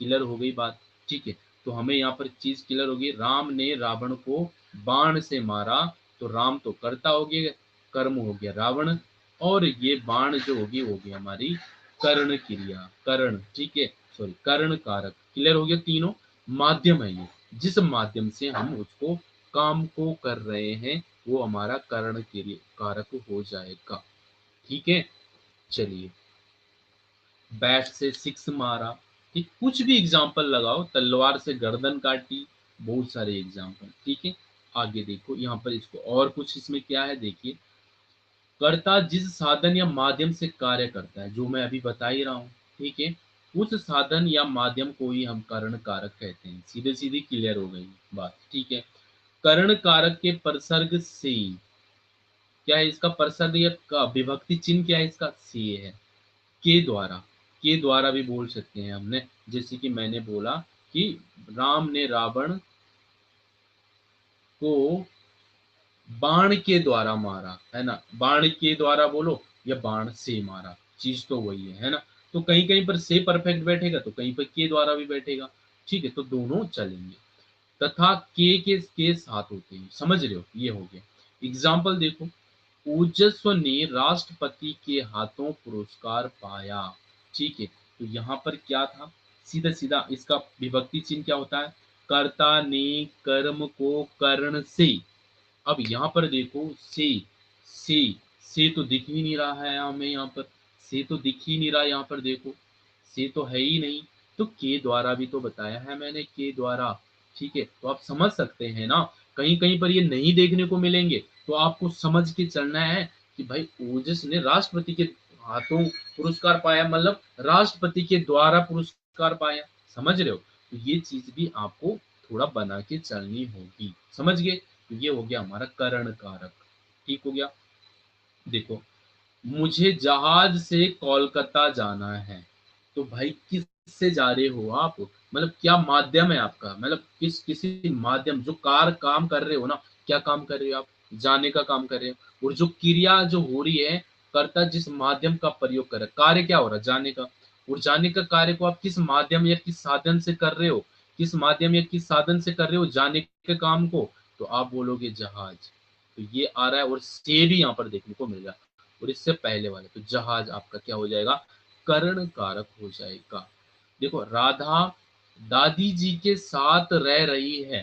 [SPEAKER 1] क्लियर हो गई बात? ठीक है, तो हमें यहाँ पर चीज क्लियर होगी। राम ने रावण को बाण से मारा, तो राम तो कर्ता हो गया, कर्म हो गया रावण, और ये बाण जो होगी वो होगी हमारी कर्ण क्रिया, कर्ण। ठीक है, सॉरी, कर्ण कारक। क्लियर हो गया? तीनों माध्यम है ये, जिस माध्यम से हम उसको काम को कर रहे हैं वो हमारा कर्ण क्रिया कारक हो जाएगा। ठीक है, चलिए, बैट से सिक्स मारा। ठीक, कुछ भी एग्जाम्पल लगाओ, तलवार से गर्दन काटी, बहुत सारे एग्जाम्पल। ठीक है, आगे देखो यहाँ पर, इसको और कुछ इसमें क्या है देखिए, कर्ता जिस साधन या माध्यम से कार्य करता है, जो मैं अभी बता ही रहा हूँ। ठीक है, उस साधन या माध्यम को ही हम कर्ण कारक कहते हैं। सीधे सीधी क्लियर हो गई बात। ठीक है, कर्ण कारक के प्रसर्ग से, क्या है इसका प्रसर्ग या का विभक्ति चिन्ह क्या है इसका? से है। के द्वारा, के द्वारा भी बोल सकते हैं हमने, जैसे कि मैंने बोला कि राम ने रावण को बाण के द्वारा मारा, है ना? बाण के द्वारा बोलो या बाण से मारा, चीज तो वही है ना? तो कहीं कहीं पर से परफेक्ट बैठेगा, तो कहीं पर के द्वारा भी बैठेगा। ठीक है, तो दोनों चलेंगे। तथा के साथ होते हैं, समझ रहे हो? ये हो गया एग्जाम्पल। देखो, ओजस्व ने राष्ट्रपति के हाथों पुरस्कार पाया। ठीक है, तो यहाँ पर क्या था? सीधा सीधा इसका विभक्ति चिन्ह क्या होता है? कर्ता ने कर्म को कर्ण से। अब यहाँ पर देखो, से से तो दिख ही नहीं रहा है हमें यहाँ पर, से तो दिख ही नहीं रहा यहाँ पर, देखो से तो है ही नहीं। तो के द्वारा भी तो बताया है मैंने, के द्वारा। ठीक है, तो आप समझ सकते हैं ना, कहीं कहीं पर ये नहीं देखने को मिलेंगे, तो आपको समझ के चलना है कि भाई ओजस ने राष्ट्रपति के हाथों पुरस्कार पाया, मतलब राष्ट्रपति के द्वारा पुरस्कार पाया। समझ रहे हो? तो ये चीज भी आपको थोड़ा बना के चलनी होगी। समझ गए? तो ये हो गया हमारा कर्ण कारक। ठीक हो गया। देखो, मुझे जहाज से कोलकाता जाना है। तो भाई किससे जा रहे हो आप? मतलब क्या माध्यम है आपका? मतलब किसी माध्यम, जो काम कर रहे हो ना, क्या काम कर रहे हो आप? जाने का काम कर रहे हो। और जो क्रिया जो हो रही है, कर्ता जिस माध्यम का प्रयोग कर रहा है, कार्य क्या हो रहा है? जाने का। और जाने का कार्य को आप किस माध्यम या किस साधन से कर रहे हो? किस माध्यम या किस साधन से कर रहे हो जाने के काम को? तो आप बोलोगे जहाज। तो ये आ रहा है, और से भी यहाँ पर देखने को मिल रहा है। और इससे पहले वाले, तो जहाज आपका क्या हो जाएगा? कर्ण कारक हो जाएगा। देखो, राधा दादी जी के साथ रह रही है।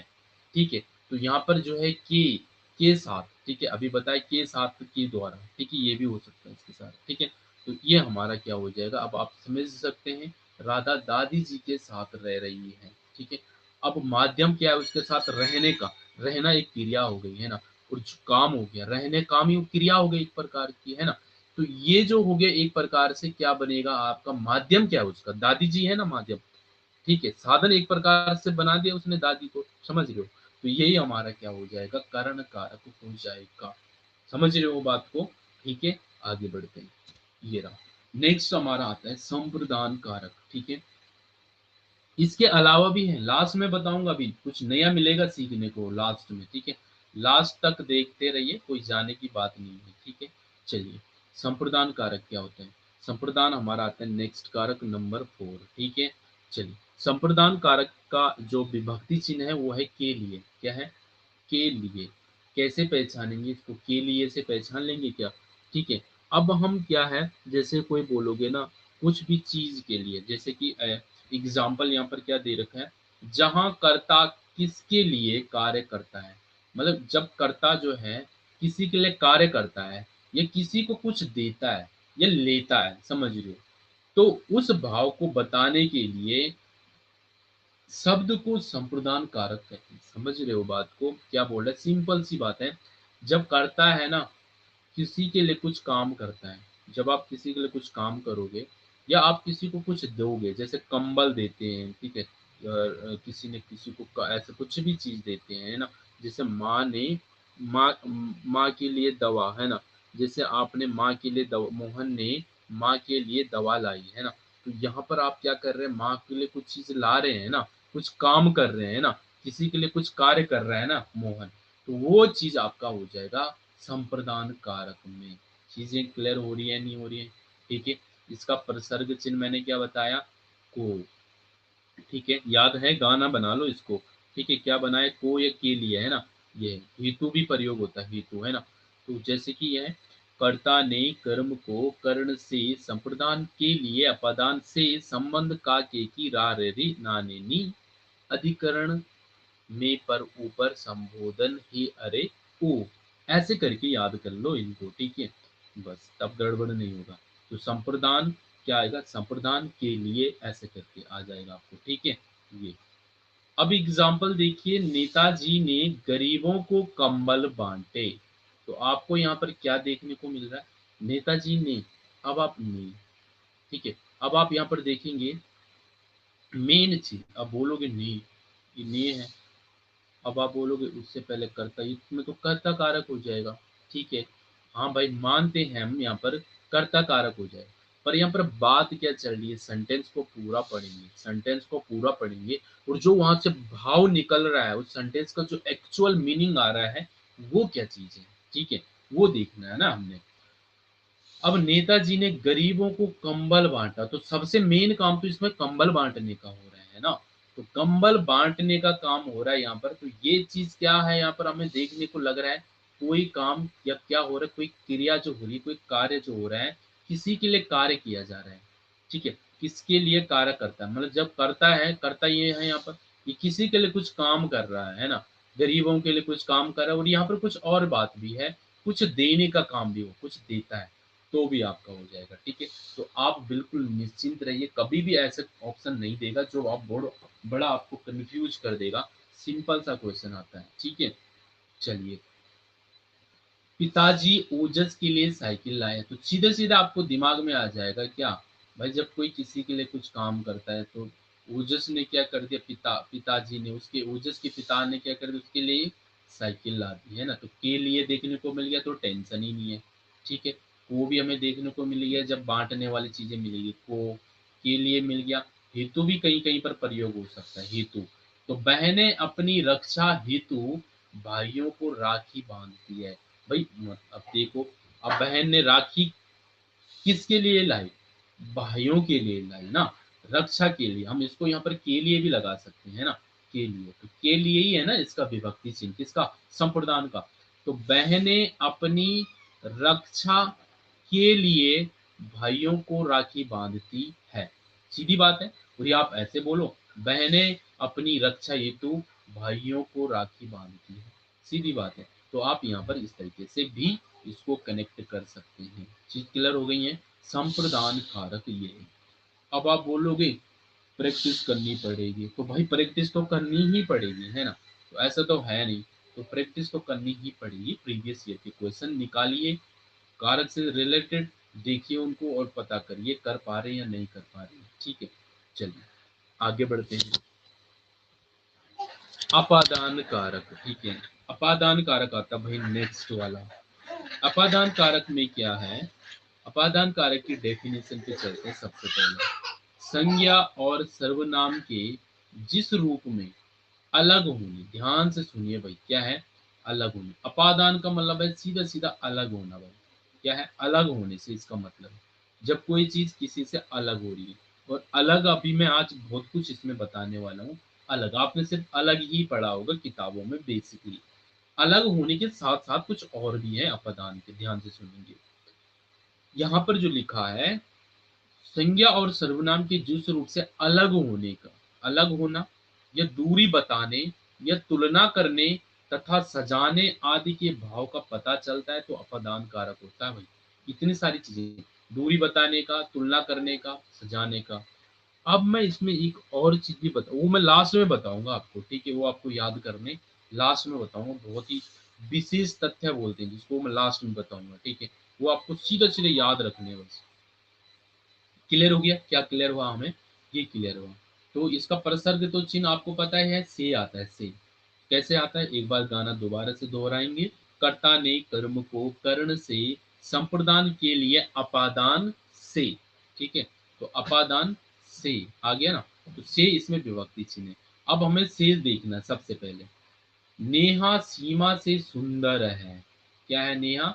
[SPEAKER 1] ठीक है, तो यहाँ पर जो है के साथ, ठीक है, अभी बताए के साथ के द्वारा। ठीक है, ये भी हो सकता है इसके साथ। ठीक है, तो ये हमारा क्या हो जाएगा? अब आप समझ सकते हैं, राधा दादी जी के साथ रह रही है। ठीक है, अब माध्यम क्या है उसके साथ रहने का? रहना एक क्रिया हो गई, है ना? और जो काम हो गया, रहने काम ही क्रिया हो गई एक प्रकार की, है ना? तो ये जो हो गया एक प्रकार से, क्या बनेगा आपका? माध्यम क्या है उसका? दादी जी है ना माध्यम। ठीक है, साधन एक प्रकार से बना दिया उसने दादी को। समझ रहे हो? तो यही हमारा क्या हो जाएगा? कर्ण कारक हो जाएगा। समझ रहे हो बात को? ठीक है, आगे बढ़ते हैं। ये रहा, नेक्स्ट हमारा आता है संप्रदान कारक। ठीक है, इसके अलावा भी है, लास्ट में बताऊंगा, अभी कुछ नया मिलेगा सीखने को लास्ट में। ठीक है, लास्ट तक देखते रहिए, कोई जाने की बात नहीं है। ठीक है, चलिए, संप्रदान कारक क्या होता है? संप्रदान हमारा आता है नेक्स्ट कारक नंबर 4। ठीक है, चलिए, संप्रदान कारक का जो विभक्ति चिन्ह है वो है के लिए। क्या है? के लिए। कैसे पहचानेंगे इसको? के लिए से पहचान लेंगे क्या? ठीक है, अब हम क्या है, जैसे कोई बोलोगे ना, कुछ भी चीज के लिए, जैसे कि एग्जाम्पल यहाँ पर क्या दे रखा है, जहां कर्ता किसके लिए कार्य करता है। मतलब जब कर्ता जो है किसी के लिए कार्य करता है, या किसी को कुछ देता है या लेता है, समझ रहे हो? तो उस भाव को बताने के लिए शब्द को संप्रदान कारक कहते हैं। समझ रहे हो बात को, क्या बोल रहा है? सिंपल सी बात है। जब करता है ना, किसी के लिए कुछ काम करता है, जब आप किसी के लिए कुछ काम करोगे या आप किसी को कुछ दोगे, जैसे कंबल देते हैं, ठीक है, किसी ने किसी को ऐसे कुछ भी चीज देते हैं, है ना। जैसे माँ ने माँ माँ के लिए दवा, है ना। जैसे आपने माँ के लिए दवा, मोहन ने माँ के लिए दवा लाई, है ना। तो यहाँ पर आप क्या कर रहे हैं? माँ के लिए कुछ चीज ला रहे हैं ना, कुछ काम कर रहे हैं ना, किसी के लिए कुछ कार्य कर रहा है ना मोहन, तो वो चीज आपका हो जाएगा संप्रदान कारक में। चीजें क्लियर हो रही है, नहीं हो रही है? ठीक है। इसका प्रसर्ग चिन्ह मैंने क्या बताया? को। ठीक है, याद है? गाना बना लो इसको। ठीक है, क्या बनाए? को या के लिए, है ना। ये हेतु भी प्रयोग होता है, हेतु, है ना। तो जैसे कि यह कर्ता ने कर्म को कर्ण से संप्रदान के लिए अपादान से संबंध का के की रा रे री ना ने नी अधिकरण में पर ऊपर संबोधन ही अरे ओ, ऐसे करके याद कर लो इनको। ठीक है, बस तब गड़बड़ नहीं होगा। तो संप्रदान क्या आएगा? संप्रदान के लिए ऐसे करके आ जाएगा आपको। ठीक है, ये। अब एग्जाम्पल देखिए, नेताजी ने गरीबों को कंबल बांटे। तो आपको यहाँ पर क्या देखने को मिल रहा है? नेताजी ने, अब आप ने, ठीक है, अब आप यहाँ पर देखेंगे मेन चीज, अब बोलोगे ने, ये ने है। अब आप बोलोगे उससे पहले कर्ता, इसमें तो कर्ता कारक हो जाएगा। ठीक है, हाँ भाई मानते हैं हम, यहाँ पर कर्ता कारक हो जाएगा। पर यहाँ पर बात क्या चल रही है? सेंटेंस को पूरा पढ़ेंगे, सेंटेंस को पूरा पढ़ेंगे, और जो वहां से भाव निकल रहा है, उस सेंटेंस का जो एक्चुअल मीनिंग आ रहा है, वो क्या चीज है, ठीक है, वो देखना है ना हमने। अब नेताजी ने गरीबों को कंबल बांटा, तो सबसे मेन काम तो इसमें कंबल बांटने का हो रहा है ना। तो कंबल बांटने का काम हो रहा है यहाँ पर। तो ये चीज क्या है यहाँ पर हमें देखने को लग रहा है? कोई काम या क्या हो रहा है, कोई क्रिया जो हो रही है, कोई कार्य जो हो रहा है, किसी के लिए कार्य किया जा रहा है। ठीक है, किसके लिए कार्य करता है, मतलब जब करता है, करता ये है यहाँ पर, ये किसी के लिए कुछ काम कर रहा है ना, गरीबों के लिए कुछ काम कर रहा है। और यहाँ पर कुछ और बात भी है, कुछ देने का काम भी हो, कुछ देता है, तो भी आपका हो जाएगा। ठीक है, तो आप बिल्कुल निश्चिंत रहिए, कभी भी ऐसे ऑप्शन नहीं देगा जो आप बड़ा आपको कंफ्यूज कर देगा। सिंपल सा क्वेश्चन आता है। ठीक है, चलिए। पिताजी ओजस के लिए साइकिल लाए, तो सीधे सीधे आपको दिमाग में आ जाएगा क्या? भाई जब कोई किसी के लिए कुछ काम करता है, तो ओजस ने क्या कर दिया? पिताजी ने, उसके ओजस के पिता ने क्या कर दिया? उसके लिए साइकिल ला दी, है ना। तो के लिए देखने को मिल गया, तो टेंशन ही नहीं है। ठीक है, को भी हमें देखने को मिल गया, जब बांटने वाली चीजें मिलेगी, को के लिए मिल गया। हेतु भी कहीं कहीं पर प्रयोग हो सकता है, हेतु। तो बहनें अपनी रक्षा हेतु भाइयों को राखी बांधती है। भाई अब देखो, अब बहन ने राखी किसके लिए लाई? भाइयों के लिए लाई ना, रक्षा के लिए। हम इसको यहाँ पर के लिए भी लगा सकते हैं ना, के लिए, तो के लिए ही है ना इसका विभक्ति चिन्ह, किसका? संप्रदान का। तो बहनें अपनी रक्षा के लिए भाइयों को राखी बांधती है, सीधी बात है। और ये आप ऐसे बोलो, बहनें अपनी रक्षा हेतु भाइयों को राखी बांधती है, सीधी बात है। तो आप यहाँ पर इस तरीके से भी इसको कनेक्ट कर सकते हैं। चीज क्लियर हो गई है? संप्रदान कारक ये है। अब आप बोलोगे प्रैक्टिस करनी पड़ेगी, तो भाई प्रैक्टिस तो करनी ही पड़ेगी, है ना। तो ऐसा तो है नहीं, तो प्रैक्टिस तो करनी ही पड़ेगी। प्रीवियस ईयर के क्वेश्चन निकालिए, कारक से रिलेटेड, देखिए उनको और पता करिए कर पा रहे हैं या नहीं कर पा रहे हैं। ठीक है, चलिए आगे बढ़ते हैं। अपादान कारक, ठीक है, अपादान कारक आता भाई नेक्स्ट वाला। अपादान कारक में क्या है? अपादान कारक की डेफिनेशन पे चलते हैं। सबसे पहले, संज्ञा और सर्वनाम के जिस रूप में अलग होने, ध्यान से सुनिए भाई, क्या है? अलग होने। अपादान का मतलब है सीधा सीधा अलग होना भाई। क्या है? अलग होने से इसका मतलब है जब कोई चीज किसी से अलग हो रही है। और अलग अभी मैं आज बहुत कुछ इसमें बताने वाला हूँ। अलग आपने सिर्फ अलग ही पढ़ा होगा किताबों में बेसिकली। अलग होने के साथ साथ कुछ और भी है अपादान के, ध्यान से सुनेंगे। यहाँ पर जो लिखा है, संज्ञा और सर्वनाम के जिस रूप से अलग होने का, अलग होना या दूरी बताने या तुलना करने तथा सजाने आदि के भाव का पता चलता है, तो अपदान कारक होता है भाई। इतनी सारी चीजें, दूरी बताने का, तुलना करने का, सजाने का, अब मैं इसमें एक और चीज भी बता, वो मैं लास्ट में बताऊंगा आपको, ठीक है, वो आपको याद करने लास्ट में बताऊंगा, बहुत ही विशेष तथ्य बोलते हैं जिसको मैं लास्ट में बताऊंगा, ठीक है, वो आपको सीधा सीधे याद रखने हैं बस। क्लियर हो गया? क्या क्लियर हुआ हमें? ये क्लियर हुआ। तो इसका प्रसर्ग तो चिन्ह आपको पता है से आता है, से कैसे आता है, एक बार गाना दोबारा से दोहराएंगे। कर्ता ने कर्म को कर्ण से, संप्रदान के लिए अपादान से, ठीक है, तो अपादान से आ गया ना, तो से इसमें विभक्ति चिन्ह है। अब हमें से देखना है सबसे पहले। नेहा सीमा से सुंदर है, क्या है, नेहा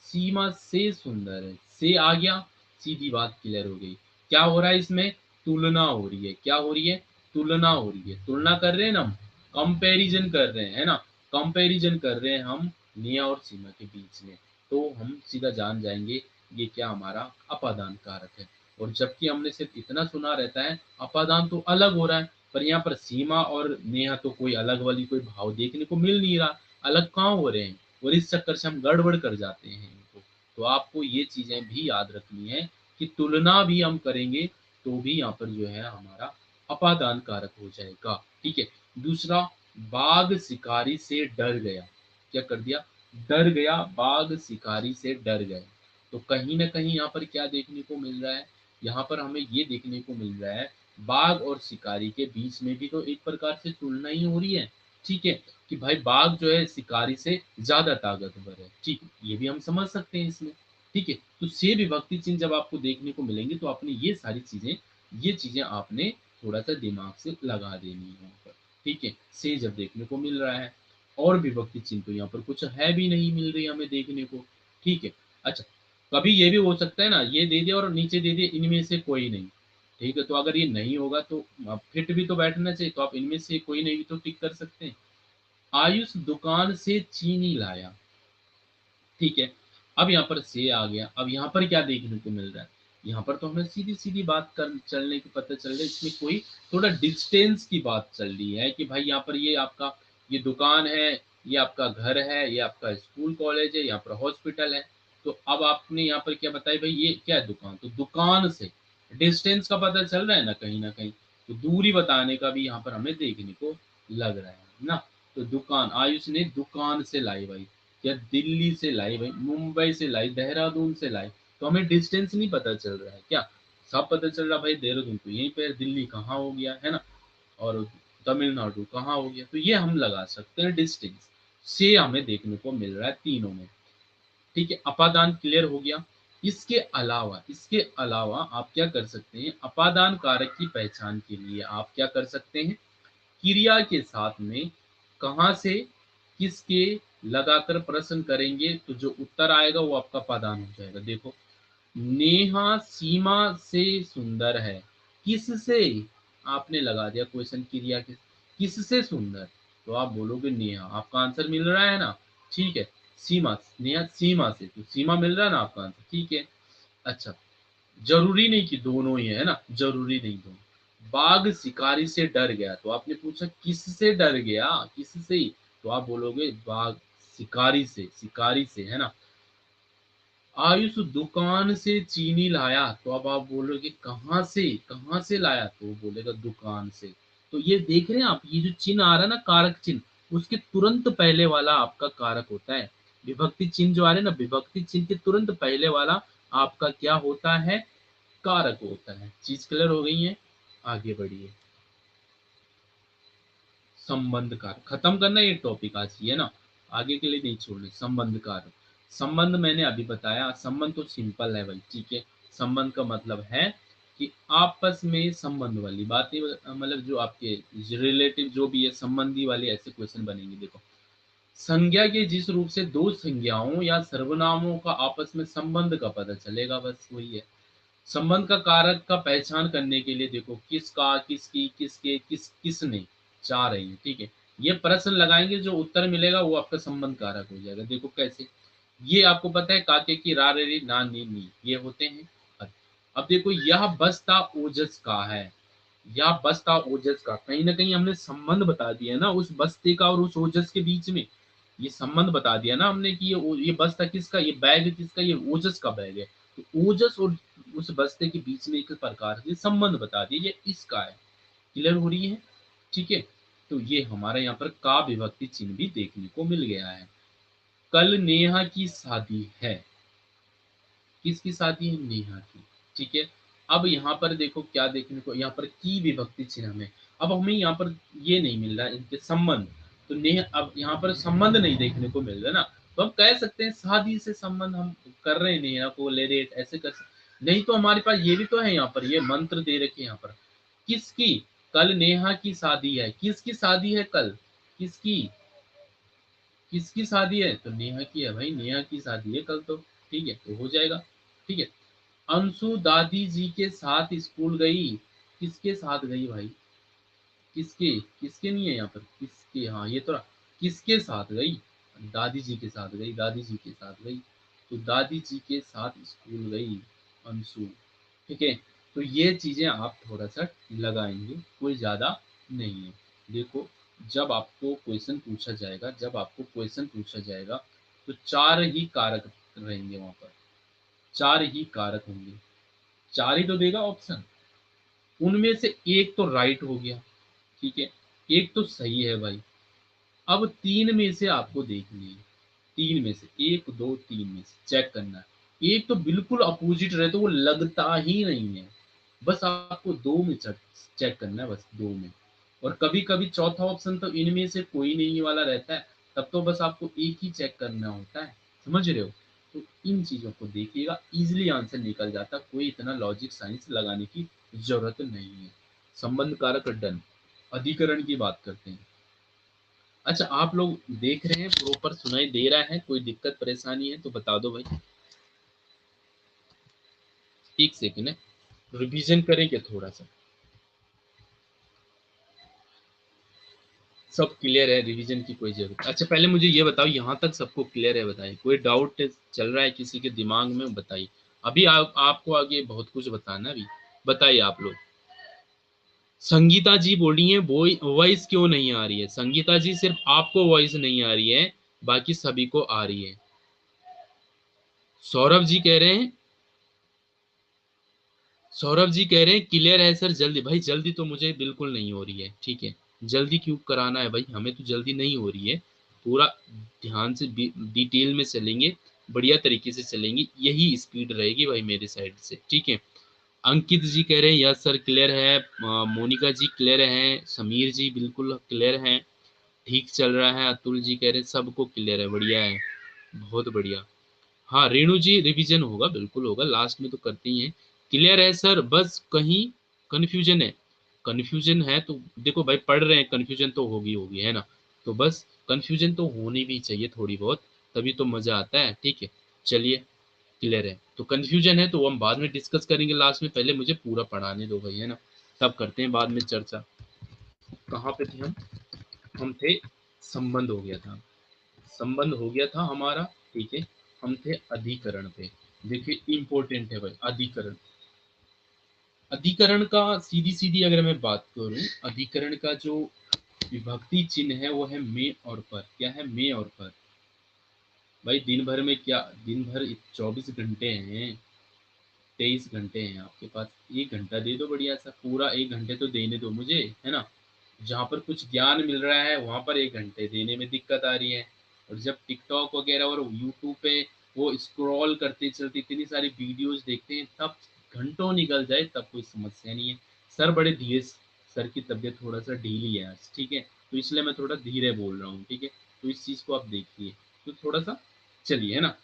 [SPEAKER 1] सीमा से सुंदर है, से आ गया, सीधी बात क्लियर हो गई। क्या हो रहा है इसमें, तुलना हो रही है, क्या हो रही है, तुलना हो रही है, तुलना कर रहे हैं ना हम, कंपैरिजन कर रहे हैं, है ना, कंपैरिजन कर रहे हैं हम नेहा और सीमा के बीच में। तो हम सीधा जान जाएंगे ये क्या हमारा अपादान कारक है। और जबकि हमने सिर्फ इतना सुना रहता है अपादान तो अलग हो रहा है, पर यहाँ पर सीमा और नेहा तो कोई अलग वाली कोई भाव देखने को मिल नहीं रहा, अलग कहाँ हो रहे हैं, और इस चक्कर से हम गड़बड़ कर जाते हैं इनको। तो आपको ये चीजें भी याद रखनी है कि तुलना भी हम करेंगे तो भी यहाँ पर जो है हमारा अपादान कारक हो जाएगा, ठीक है। दूसरा, बाघ शिकारी से डर गया, क्या कर दिया, डर गया, बाघ शिकारी से डर गया। तो कहीं ना कहीं यहाँ पर क्या देखने को मिल रहा है, यहाँ पर हमें ये देखने को मिल रहा है बाघ और शिकारी के बीच में भी तो एक प्रकार से तुलना ही हो रही है, ठीक है, कि भाई बाघ जो है शिकारी से ज्यादा ताकतवर है, ठीक, ये भी हम समझ सकते हैं इसमें, ठीक है। तो से विभक्ति चिन्ह जब आपको देखने को मिलेंगे तो आपने ये सारी चीजें, ये चीजें आपने थोड़ा सा दिमाग से लगा देनी है यहाँ पर, ठीक है, से जब देखने को मिल रहा है, और विभक्ति चिन्ह तो यहाँ पर कुछ है भी नहीं मिल रही हमें देखने को, ठीक है। अच्छा, कभी ये भी हो सकता है ना, ये दे दे और नीचे दे दे इनमें से कोई नहीं, ठीक है, तो अगर ये नहीं होगा तो आप फिट भी तो बैठना चाहिए, तो आप इनमें से कोई नहीं भी तो टिक कर सकते हैं। आयुष दुकान से चीनी लाया, ठीक है, अब यहाँ पर से आ गया, अब यहाँ पर क्या देखने को मिल रहा है, यहाँ पर तो हमें सीधी सीधी बात कर चलने की पता चल रहा है, इसमें कोई थोड़ा डिस्टेंस की बात चल रही है कि भाई यहाँ पर ये आपका ये दुकान है, ये आपका घर है, ये आपका स्कूल कॉलेज है, यहाँ पर हॉस्पिटल है। तो अब आपने यहाँ पर क्या बताया, भाई ये क्या है, दुकान, तो दुकान से डिस्टेंस का पता चल रहा है ना कहीं ना कहीं, तो दूरी बताने का भी यहाँ पर हमें देखने को लग रहा है ना। तो दुकान, आयुष ने दुकान से लाई भाई, या दिल्ली से लाई भाई, मुंबई से लाई, देहरादून से लाई, तो हमें डिस्टेंस नहीं पता चल रहा है क्या, सब पता चल रहा भाई देहरादून तो यहीं पे है, दिल्ली कहाँ हो गया है ना, और तमिलनाडु कहाँ हो गया, तो ये हम लगा सकते हैं डिस्टेंस से, हमें देखने को मिल रहा है तीनों में, ठीक है। अपादान क्लियर हो गया। इसके अलावा आप क्या कर सकते हैं, अपादान कारक की पहचान के लिए आप क्या कर सकते हैं, क्रिया के साथ में कहाँ से किसके लगाकर प्रश्न करेंगे तो जो उत्तर आएगा वो आपका पादान हो जाएगा। देखो, नेहा सीमा से सुंदर है, किससे, आपने लगा दिया क्वेश्चन क्रिया के, किससे सुंदर, तो आप बोलोगे नेहा, आपका आंसर मिल रहा है ना, ठीक है। सीमा, नेहा सीमा से, तो सीमा मिल रहा है ना आपका आंसर, ठीक है। अच्छा, जरूरी नहीं कि दोनों ही है ना, जरूरी नहीं दोनों। बाघ शिकारी से डर गया, तो आपने पूछा किससे डर गया, किससे, तो आप बोलोगे बाघ शिकारी से, शिकारी से, है ना। आयुष दुकान से चीनी लाया, तो अब आप बोलोगे कहाँ से लाया, तो वो बोलेगा दुकान से। तो ये देख रहे हैं आप, ये जो चिन्ह आ रहा है ना कारक चिन्ह, उसके तुरंत पहले वाला आपका कारक होता है। विभक्ति चिन्ह जो आ रहे हैं ना, विभक्ति चिन्ह के तुरंत पहले वाला आपका क्या होता है, कारक होता है। चीज क्लियर हो गई है, आगे बढ़िए। संबंध कारक खत्म करना ये टॉपिक आज, ये ना आगे के लिए नहीं छोड़ने। संबंध कारक, संबंध मैंने अभी बताया, संबंध तो सिंपल है भाई, ठीक है। संबंध का मतलब है कि आपस में संबंध वाली बातें, मतलब जो आपके रिलेटिव जो भी है संबंधी वाले ऐसे क्वेश्चन बनेंगे। देखो, संज्ञा के जिस रूप से दो संज्ञाओं या सर्वनामों का आपस में संबंध का पता चलेगा, बस वही है। संबंध का कारक का पहचान करने के लिए देखो, किसका, किसकी, किसके, किसने, चार है ये, ठीक है। ये प्रश्न लगाएंगे, जो उत्तर मिलेगा वो आपका संबंध कारक हो जाएगा। देखो कैसे, ये आपको पता है काके की रा रे री ना नी नी ये होते हैं। अब देखो, यह बस्ता ओजस का है, यह बस्ता ओजस का, कहीं ना कहीं हमने संबंध बता दिया ना उस बस्ते का और उस ओजस के बीच में, ये संबंध बता दिया ना हमने कि ये बस्ता किसका, ये बैग किसका, ये ओजस का बैग है। तो ओजस और उस बस्ते के बीच में एक प्रकार से संबंध बता दिया, ये इसका है। क्लियर हो रही है? ठीक है, तो ये हमारा यहाँ पर का विभक्ति चिन्ह भी देखने को मिल गया है। कल नेहा की शादी है, किसकी शादी है? नेहा की। ठीक है, अब यहाँ पर देखो क्या देखने को, यहाँ पर की विभक्ति चिन्ह में, अब हमें यहाँ पर ये नहीं मिल रहा है इनके संबंध, तो नेह अब यहाँ पर संबंध नहीं देखने को मिल रहा है ना, तो हम कह सकते हैं शादी से संबंध हम कर रहे हैं, नेहा को ले रहे, ऐसे कर सकते। नहीं तो हमारे पास ये भी तो है, यहाँ पर ये मंत्र दे रखे यहाँ पर, किसकी? कल नेहा की शादी है, किसकी शादी है कल? किसकी? किसकी शादी है? तो नेहा की है भाई, नेहा की शादी है कल तो। ठीक है, तो हो जाएगा। ठीक है, अंशु दादी जी के साथ स्कूल गई, किसके साथ गई भाई? किसके? किसके नहीं है यहाँ पर, किसके, हाँ ये तो रहा। किसके साथ गई? दादी जी के साथ गई, दादी जी के साथ गई, तो दादी जी के साथ स्कूल गई अंशु। ठीक है, तो ये चीजें आप थोड़ा सा लगाएंगे, कोई ज्यादा नहीं है। देखो, जब आपको क्वेश्चन पूछा जाएगा, जब आपको क्वेश्चन पूछा जाएगा तो चार ही कारक रहेंगे वहां पर, चार ही कारक होंगे, चार ही तो देगा ऑप्शन, उनमें से एक तो राइट हो गया। ठीक है, एक तो सही है भाई। अब तीन में से आपको देखनी है, तीन में से एक दो तीन में से चेक करना है। एक तो बिल्कुल अपोजिट रहे तो वो लगता ही नहीं है, बस आपको दो में चेक करना है, बस दो में। और कभी कभी चौथा ऑप्शन तो इनमें से कोई नहीं वाला रहता है, तब तो बस आपको एक ही चेक करना होता है, समझ रहे हो? तो इन चीजों को देखिएगा, इजिली आंसर निकल जाता, कोई इतना लॉजिक साइंस लगाने की जरूरत नहीं है। संबंध कारक डन। अधिकरण की बात करते हैं। अच्छा, आप लोग देख रहे हैं, प्रॉपर सुनाई दे रहा है? कोई दिक्कत परेशानी है तो बता दो भाई। एक सेकेंड है, रिवीजन करेंगे थोड़ा सा। सब क्लियर है, रिवीजन की कोई जरूरत? अच्छा, पहले मुझे ये बताओ, यहाँ तक सबको क्लियर है? बताइए, कोई डाउट चल रहा है किसी के दिमाग में? बताइए। अभी आपको आगे बहुत कुछ बताना है अभी। बताइए आप लोग। संगीता जी बोली है वॉइस क्यों नहीं आ रही है? संगीता जी, सिर्फ आपको वॉइस नहीं आ रही है, बाकी सभी को आ रही है। सौरभ जी कह रहे हैं, सौरभ जी कह रहे हैं क्लियर है सर, जल्दी। भाई जल्दी तो मुझे बिल्कुल नहीं हो रही है, ठीक है। जल्दी क्यों कराना है भाई, हमें तो जल्दी नहीं हो रही है। पूरा ध्यान से डिटेल में चलेंगे, बढ़िया तरीके से चलेंगे, यही स्पीड रहेगी भाई मेरे साइड से, ठीक है। अंकित जी कह रहे हैं यस सर क्लियर है। मोनिका जी क्लियर है। समीर जी बिल्कुल क्लियर है, ठीक चल रहा है। अतुल जी कह रहे हैं सबको क्लियर है, बढ़िया है, बहुत बढ़िया। हाँ रेणु जी, रिवीजन होगा, बिल्कुल होगा, लास्ट में तो करते ही हैं। क्लियर है सर, बस कहीं कंफ्यूजन है। कंफ्यूजन है तो देखो भाई, पढ़ रहे हैं, कंफ्यूजन तो होगी होगी, है ना? तो बस कंफ्यूजन तो होनी भी चाहिए थोड़ी बहुत, तभी तो मजा आता है, ठीक है। चलिए, क्लियर है तो कंफ्यूजन है तो वो हम बाद में डिस्कस करेंगे लास्ट में, पहले मुझे पूरा पढ़ाने दो भाई, है ना? तब करते हैं बाद में चर्चा। कहाँ पे थे हम थे, संबंध हो गया था, संबंध हो गया था हमारा, ठीक है। हम थे अधिकरण पे। देखिए इंपॉर्टेंट है भाई अधिकरण। अधिकरण का सीधी सीधी अगर मैं बात करूं, अधिकरण का जो विभक्ति चिन्ह है वो है में और पर। क्या है? में और पर। भाई दिन भर में क्या, दिन भर 24 घंटे हैं, 23 घंटे हैं आपके पास, 1 घंटा दे दो बढ़िया सा, पूरा 1 घंटे तो देने दो मुझे, है ना? जहाँ पर कुछ ज्ञान मिल रहा है वहां पर 1 घंटे देने में दिक्कत आ रही है। और जब टिकटॉक वगैरह और यूट्यूब पे वो स्क्रॉल करते चलते इतनी सारी वीडियोस देखते हैं, तब घंटों निकल जाए तब कोई समस्या नहीं है। सर बड़े धीरे, सर की तबीयत थोड़ा सा ढीली है आज, ठीक है, तो इसलिए मैं थोड़ा धीरे बोल रहा हूँ, ठीक है। तो इस चीज को आप देखिए, तो थोड़ा सा चलिए, है ना?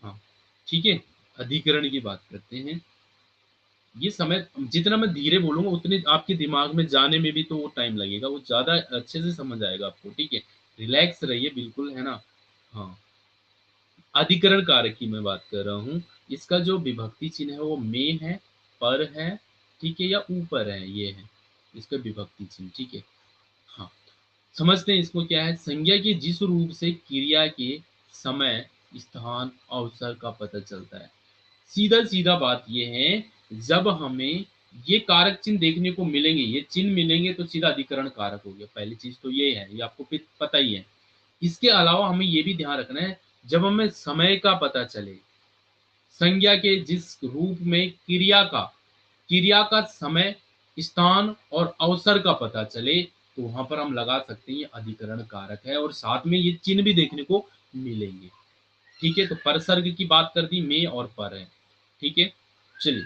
[SPEAKER 1] हाँ, ठीक है। अधिकरण की बात करते हैं। ये समय जितना मैं धीरे बोलूंगा उतने आपके दिमाग में जाने में भी तो वो टाइम लगेगा, वो ज्यादा अच्छे से समझ आएगा आपको, ठीक है। रिलैक्स रहिए बिल्कुल, है ना? हाँ, अधिकरण कारक की मैं बात कर रहा हूँ। इसका जो विभक्ति चिन्ह है वो में है, पर है, ठीक है, या ऊपर है, ये है इसका विभक्ति चिन्ह, ठीक है। हाँ, समझते हैं इसको क्या है। संज्ञा के जिस रूप से क्रिया के समय, स्थान, अवसर का पता चलता है। सीधा सीधा बात ये है, जब हमें ये कारक चिन्ह देखने को मिलेंगे, ये चिन्ह मिलेंगे, तो सीधा अधिकरण कारक हो गया। पहली चीज तो ये है, ये आपको पता ही है। इसके अलावा हमें ये भी ध्यान रखना है, जब हमें समय का पता चले, संज्ञा के जिस रूप में क्रिया का समय, स्थान और अवसर का पता चले, तो वहां पर हम लगा सकते हैं ये अधिकरण कारक है, और साथ में ये चिन्ह भी देखने को मिलेंगे। ठीक है, तो परसर्ग की बात कर दी, में और पर है। ठीक है, चलिए,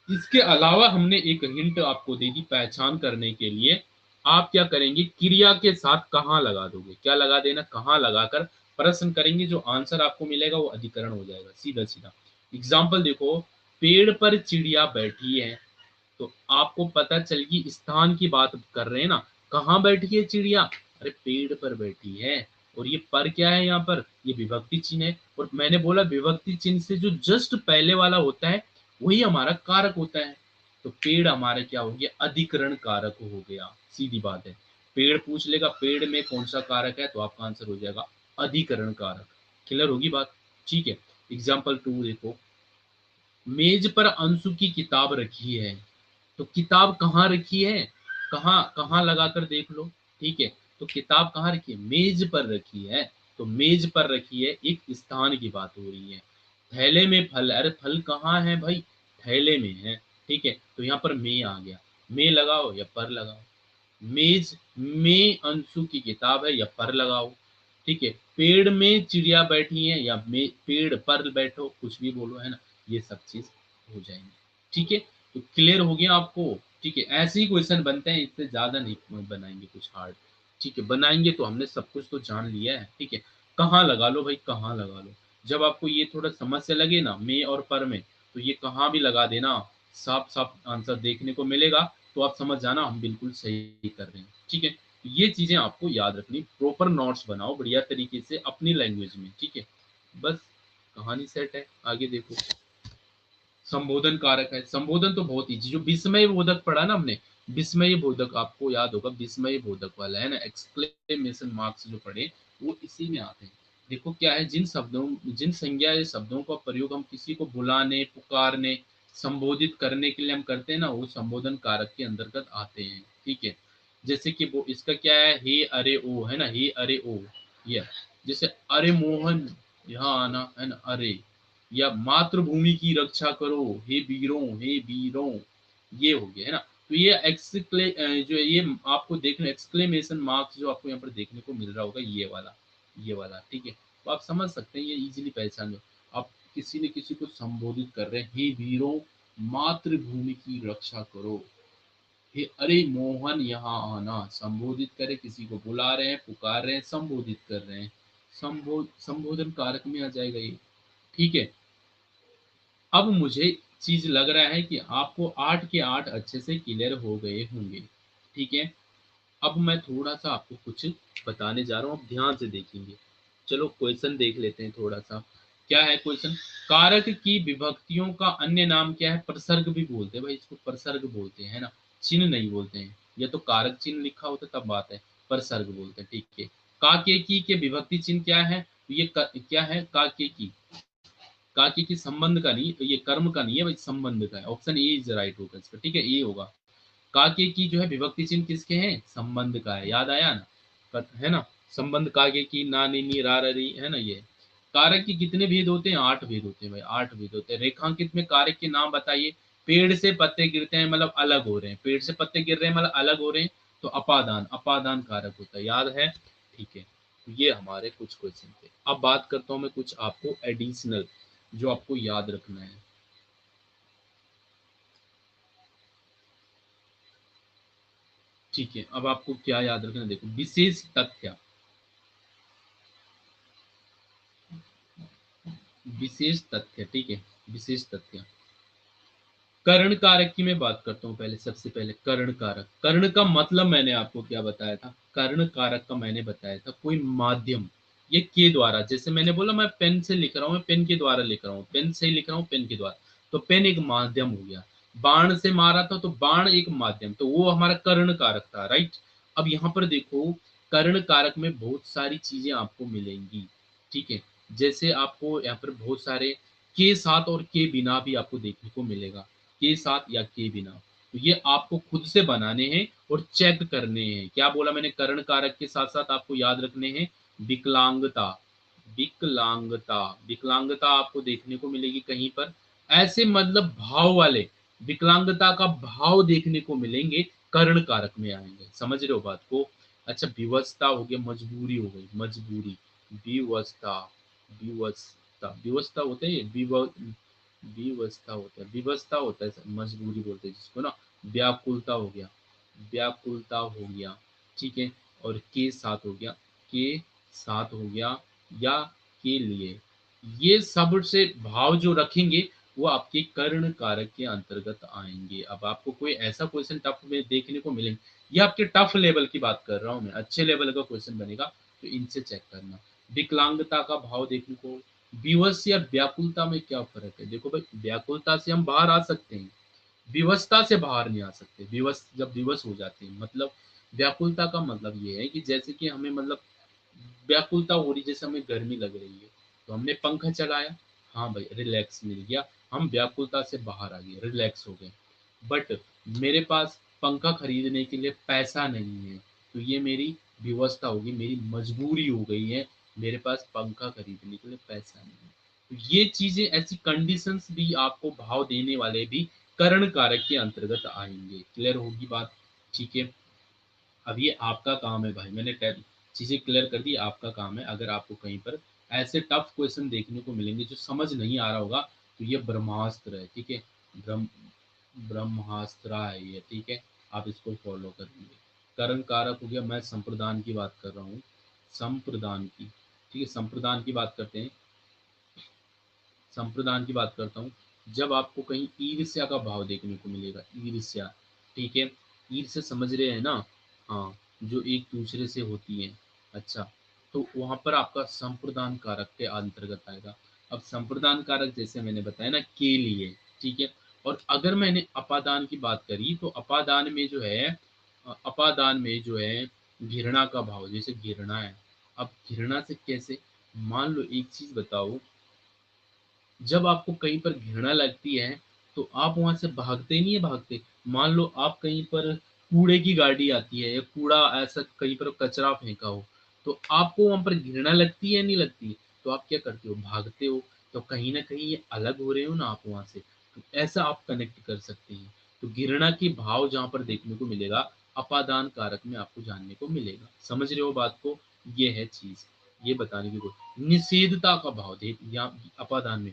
[SPEAKER 1] इसके अलावा हमने एक हिंट आपको दे दी पहचान करने के लिए। आप क्या करेंगे, क्रिया के साथ कहाँ लगा दोगे, क्या लगा देना, कहाँ लगाकर प्रश्न करेंगे, जो आंसर आपको मिलेगा वो अधिकरण हो जाएगा, सीधा सीधा। एग्जाम्पल देखो, पेड़ पर चिड़िया बैठी है, तो आपको पता चल गई स्थान की बात कर रहे हैं ना, कहाँ बैठी है चिड़िया, अरे पेड़ पर बैठी है। और ये पर क्या है, यहाँ पर ये विभक्ति चिन्ह है, और मैंने बोला विभक्ति चिन्ह से जो जस्ट पहले वाला होता है वही हमारा कारक होता है। तो पेड़ हमारा क्या हो गया, अधिकरण कारक हो गया, सीधी बात है। पेड़ पूछ लेगा पेड़ में कौन सा कारक है, तो आपका आंसर हो जाएगा अधिकरण कारक। क्लियर होगी बात, ठीक है। एग्जाम्पल 2 देखो, मेज पर अंशु की किताब रखी है, तो किताब कहाँ रखी है, कहाँ कहाँ लगाकर देख लो। ठीक है, तो किताब कहाँ रखी है, मेज पर रखी है, तो मेज पर रखी है, एक स्थान की बात हो रही है। थैले में फल, अरे फल कहाँ है भाई, थैले में है। ठीक है, तो यहाँ पर में आ गया, में लगाओ या पर लगाओ, मेज में अंशु की किताब है या पर लगाओ। ठीक है, पेड़ में चिड़िया बैठी है या में पेड़ पर बैठो, कुछ भी बोलो, है ना, ये सब चीज हो जाएंगे। ठीक है, तो क्लियर हो गया आपको। ठीक है, ऐसे ही क्वेश्चन बनते हैं, इससे ज्यादा नहीं बनाएंगे कुछ हार्ड। ठीक है, बनाएंगे तो हमने सब कुछ तो जान लिया है। ठीक है, कहाँ लगा लो भाई, कहाँ लगा लो, जब आपको ये थोड़ा समस्या लगे ना में और पर में, तो ये कहाँ भी लगा देना, साफ साफ आंसर देखने को मिलेगा, तो आप समझ जाना हम बिल्कुल सही कर रहे हैं। ठीक है, ये चीजें आपको याद रखनी, प्रॉपर नोट्स बनाओ बढ़िया तरीके से अपनी लैंग्वेज में। ठीक है, बस कहानी सेट है, आगे देखो। संबोधन कारक है, संबोधन तो बहुत ईजी, जो विस्मय बोधक पढ़ा ना हमने, विस्मय बोधक आपको याद होगा, विस्मय बोधक वाला है ना, एक्सक्लेमेशन मार्क्स जो पढ़े वो इसी में आते हैं। देखो क्या है, जिन संज्ञा या शब्दों का प्रयोग हम किसी को बुलाने, पुकारने, संबोधित करने के लिए हम करते हैं ना, वो संबोधन कारक के अंतर्गत आते हैं। ठीक है, जैसे कि वो इसका क्या है, हे अरे ओ, है ना, हे अरे ओ, ये जैसे अरे मोहन यहाँ आना, है ना, अरे, या मातृभूमि की रक्षा करो, हे वीरों, हे वीरों, ये हो गया, है ना। तो ये जो है ये आपको देखना, एक्सक्लेमेशन मार्क्स जो आपको यहाँ पर देखने को मिल रहा होगा, ये वाला। ठीक है, तो आप समझ सकते हैं, ये इजीली पहचान लो। आप किसी न किसी को संबोधित कर रहे हैं, हे वीरों, मातृभूमि की रक्षा करो, हे अरे मोहन यहाँ आना, संबोधित करे, किसी को बुला रहे हैं, पुकार रहे हैं, संबोधित कर रहे हैं, संबोधन कारक में आ जाएगा ये। ठीक है, अब मुझे चीज लग रहा है कि आपको 8 के 8 अच्छे से क्लियर हो गए होंगे। ठीक है, अब मैं थोड़ा सा आपको कुछ बताने जा रहा हूँ, आप ध्यान से देखेंगे। चलो क्वेश्चन देख लेते हैं थोड़ा सा। क्या है क्वेश्चन, कारक की विभक्तियों का अन्य नाम क्या है, प्रसर्ग भी बोलते हैं भाई, इसको प्रसर्ग बोलते हैं, है ना, चिन्ह नहीं बोलते हैं, या तो कारक चिन्ह लिखा होता तब बात है, प्रसर्ग बोलते हैं। ठीक है, का के विभक्ति चिन्ह क्या है, तो ये क्या है, का के संबंध का नहीं, तो ये कर्म का नहीं है भाई, संबंध का है, ऑप्शन ए इज राइट होगा इसका। ठीक है, ए होगा। काके की जो है विभक्ति चिन्ह किसके हैं, संबंध का है, याद आया ना, है ना, संबंध काके की, ना नी नी रा री, है ना, ये कारक के कितने भेद होते हैं, 8 भेद होते हैं भाई, 8 भेद होते हैं। रेखांकित में कारक के नाम बताइए, पेड़ से पत्ते गिरते हैं मतलब अलग हो रहे हैं, पेड़ से पत्ते गिर रहे हैं मतलब अलग हो रहे हैं, तो अपादान, अपादान कारक होता है, याद है। ठीक है, तो ये हमारे कुछ क्वेश्चन थे। अब बात करता हूँ मैं कुछ आपको एडिशनल, जो आपको याद रखना है। ठीक है, अब आपको क्या याद रखना है, देखो, विशेष तथ्य, विशेष तथ्य, ठीक है, विशेष तथ्य। कर्ण कारक की मैं बात करता हूँ पहले, सबसे पहले कर्ण कारक, कर्ण का मतलब मैंने आपको क्या बताया था, कर्ण कारक का मैंने बताया था कोई माध्यम, ये के द्वारा, जैसे मैंने बोला मैं पेन से लिख रहा हूँ, मैं पेन के द्वारा लिख रहा हूँ, पेन से लिख रहा हूँ, पेन के द्वारा, तो पेन एक माध्यम हो गया। बाण से मारा था तो बाण एक माध्यम, तो वो हमारा कर्ण कारक था, राइट। अब यहाँ पर देखो, कर्ण कारक में बहुत सारी चीजें आपको मिलेंगी। ठीक है, जैसे आपको यहाँ पर बहुत सारे के साथ और के बिना भी आपको देखने को मिलेगा, के साथ या के बिना, तो ये आपको खुद से बनाने हैं और चेक करने हैं। क्या बोला मैंने, कर्ण कारक के साथ साथ आपको याद रखने हैं विकलांगता, विकलांगता, विकलांगता आपको देखने को मिलेगी कहीं पर, ऐसे मतलब भाव वाले, विकलांगता का भाव देखने को मिलेंगे, कर्ण कारक में आएँगे, समझ रहे हो बात को? अच्छा, विवशता हो गया, मजबूरी हो गई, मजबूरी, विवशता, विवशता, विवशता होता है ये, विवशता होता है, विवशता होता है, मजबूरी बोलते हैं जिसको ना, व्याकुलता हो गया, व्याकुलता हो गया, ठीक है? और के साथ हो गया, के साथ हो गया, या के लिए, ये सब से भाव जो रखेंगे वो आपके कर्ण कारक के अंतर्गत आएँगे। अब आपको कोई ऐसा क्वेश्चन टफ में देखने को मिलेंगे, ये आपके टफ लेवल की बात कर रहा हूँ मैं, अच्छे लेवल का क्वेश्चन बनेगा, तो इनसे चेक करना। विकलांगता का भाव देखने को, विवश या व्याकुलता में क्या फ़र्क है? देखो भाई, व्याकुलता से हम बाहर आ सकते हैं, विवशता से बाहर नहीं आ सकते। विवश जब विवश हो जाते हैं, मतलब व्याकुलता का मतलब ये है कि जैसे कि हमें मतलब व्याकुलता हो रही, जैसे हमें गर्मी लग रही है, तो हमने पंखा चलाया, हाँ भाई रिलैक्स मिल गया, हम व्याकुलता से बाहर आ गए, रिलैक्स हो गए। बट मेरे पास पंखा खरीदने के लिए पैसा नहीं है, तो ये मेरी विवशता होगी, मेरी मजबूरी हो गई है, मेरे पास पंखा खरीदने के लिए पैसा नहीं है। तो ये चीज़ें, ऐसी कंडीशंस भी आपको भाव देने वाले भी कर्ण कारक के अंतर्गत आएँगे। क्लियर होगी बात? ठीक है। अब ये आपका काम है भाई, मैंने चीज़ें क्लियर कर दी, आपका काम है। अगर आपको कहीं पर ऐसे टफ क्वेश्चन देखने को मिलेंगे जो समझ नहीं आ रहा होगा, तो ये ब्रह्मास्त्र है, ठीक है? ब्रह्मास्त्र है ये, ठीक है? आप इसको फॉलो करेंगे। कर्ण कारक हो गया, मैं संप्रदान की बात कर रहा हूँ, संप्रदान की, ठीक है? संप्रदान की बात करते हैं, संप्रदान की बात करता हूँ, जब आपको कहीं ईर्ष्या का भाव देखने को मिलेगा, ईर्ष्या, ठीक है? ईर्ष्या समझ रहे हैं ना? हाँ, जो एक दूसरे से होती है। अच्छा, तो वहाँ पर आपका संप्रदान कारक के अंतर्गत आएगा। अब संप्रदान कारक जैसे मैंने बताया ना, के लिए, ठीक है? और अगर मैंने अपादान की बात करी, तो अपादान में जो है, अपादान में जो है घृणा का भाव, जैसे घृणा है। अब घृणा से कैसे? मान लो एक चीज़ बताओ, जब आपको कहीं पर घृणा लगती है, तो आप वहाँ से भागते नहीं है, भागते। मान लो आप कहीं पर, कूड़े की गाड़ी आती है या कूड़ा ऐसा कहीं पर कचरा फेंका हो, तो आपको वहाँ पर घृणा लगती है, नहीं लगती? तो आप क्या करते हो? भागते हो। तो कहीं न कहीं ये अलग हो रहे हो ना आप वहाँ से, तो ऐसा आप कनेक्ट कर सकते हैं। तो घृणा के भाव जहाँ पर देखने को मिलेगा, अपादान कारक में आपको जानने को मिलेगा। समझ रहे हो बात को? ये है चीज़, ये बताने की कोई निषेधता का भाव देख यहाँ अपादान में,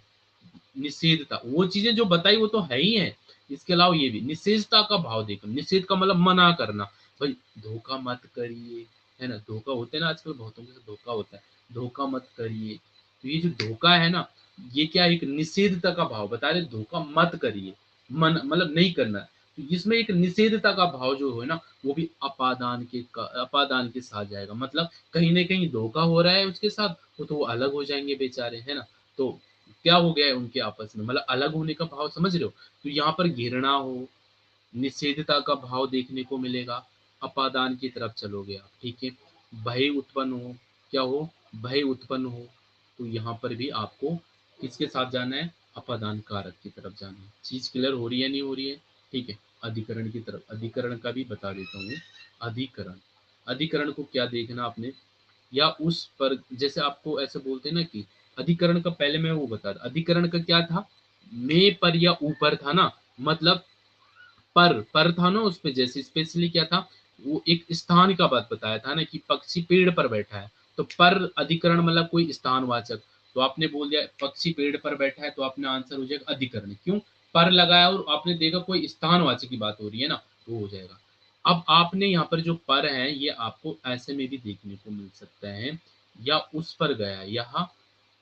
[SPEAKER 1] निषेधता, वो चीज़ें जो बताई वो तो है ही है। इसके अलावा ये भी निषेधता का भाव देखो, निषेध का मतलब मना करना। भाई धोखा मत करिए, है ना? धोखा होता है ना, आजकल बहुतों के साथ धोखा होता है। धोखा मत करिए। तो ये जो धोखा है ना, ये क्या एक निषेधता का भाव बता रहे, धोखा मत करिए। मन मतलब नहीं करना। तो इसमें एक निषेधता का भाव जो है ना, वो भी अपादान के साथ जाएगा। मतलब कहीं न कहीं धोखा हो रहा है उसके साथ, तो वो अलग हो जाएँगे बेचारे, है ना? तो क्या हो गया है उनके आपस में, मतलब अलग होने का भाव, समझ रहे हो? तो यहाँ पर घृणा हो, निषेधता का भाव देखने को मिलेगा, अपादान की तरफ चलोगे आप, ठीक है? भय उत्पन्न हो, क्या हो? भय उत्पन्न हो, तो यहाँ पर भी आपको किसके साथ जाना है? अपादान कारक की तरफ जाना है। चीज़ क्लियर हो रही है, नहीं हो रही है? ठीक है, अधिकरण की तरफ, अधिकरण का भी बता देता हूँ। अधिकरण, अधिकरण को क्या देखना आपने, या उस पर, जैसे आपको ऐसे बोलते हैं ना कि अधिकरण का, पहले मैं वो बता रहा, अधिकरण का क्या था? में, पर या ऊपर था ना, मतलब पर था ना उस पे, जैसे स्पेशली क्या था, वो एक स्थान का बात बताया था ना कि पक्षी पेड़ पर बैठा है, तो पर अधिकरण मतलब कोई स्थानवाचक। तो आपने बोल दिया पक्षी पेड़ पर बैठा है, तो आपने आंसर हो जाएगा अधिकरण, क्यों? पर लगाया और आपने देखा कोई स्थानवाचक की बात हो रही है ना, वो हो जाएगा। अब आपने यहाँ पर जो पर है, ये आपको ऐसे में भी देखने को मिल सकता है, या उस पर गया है, यहाँ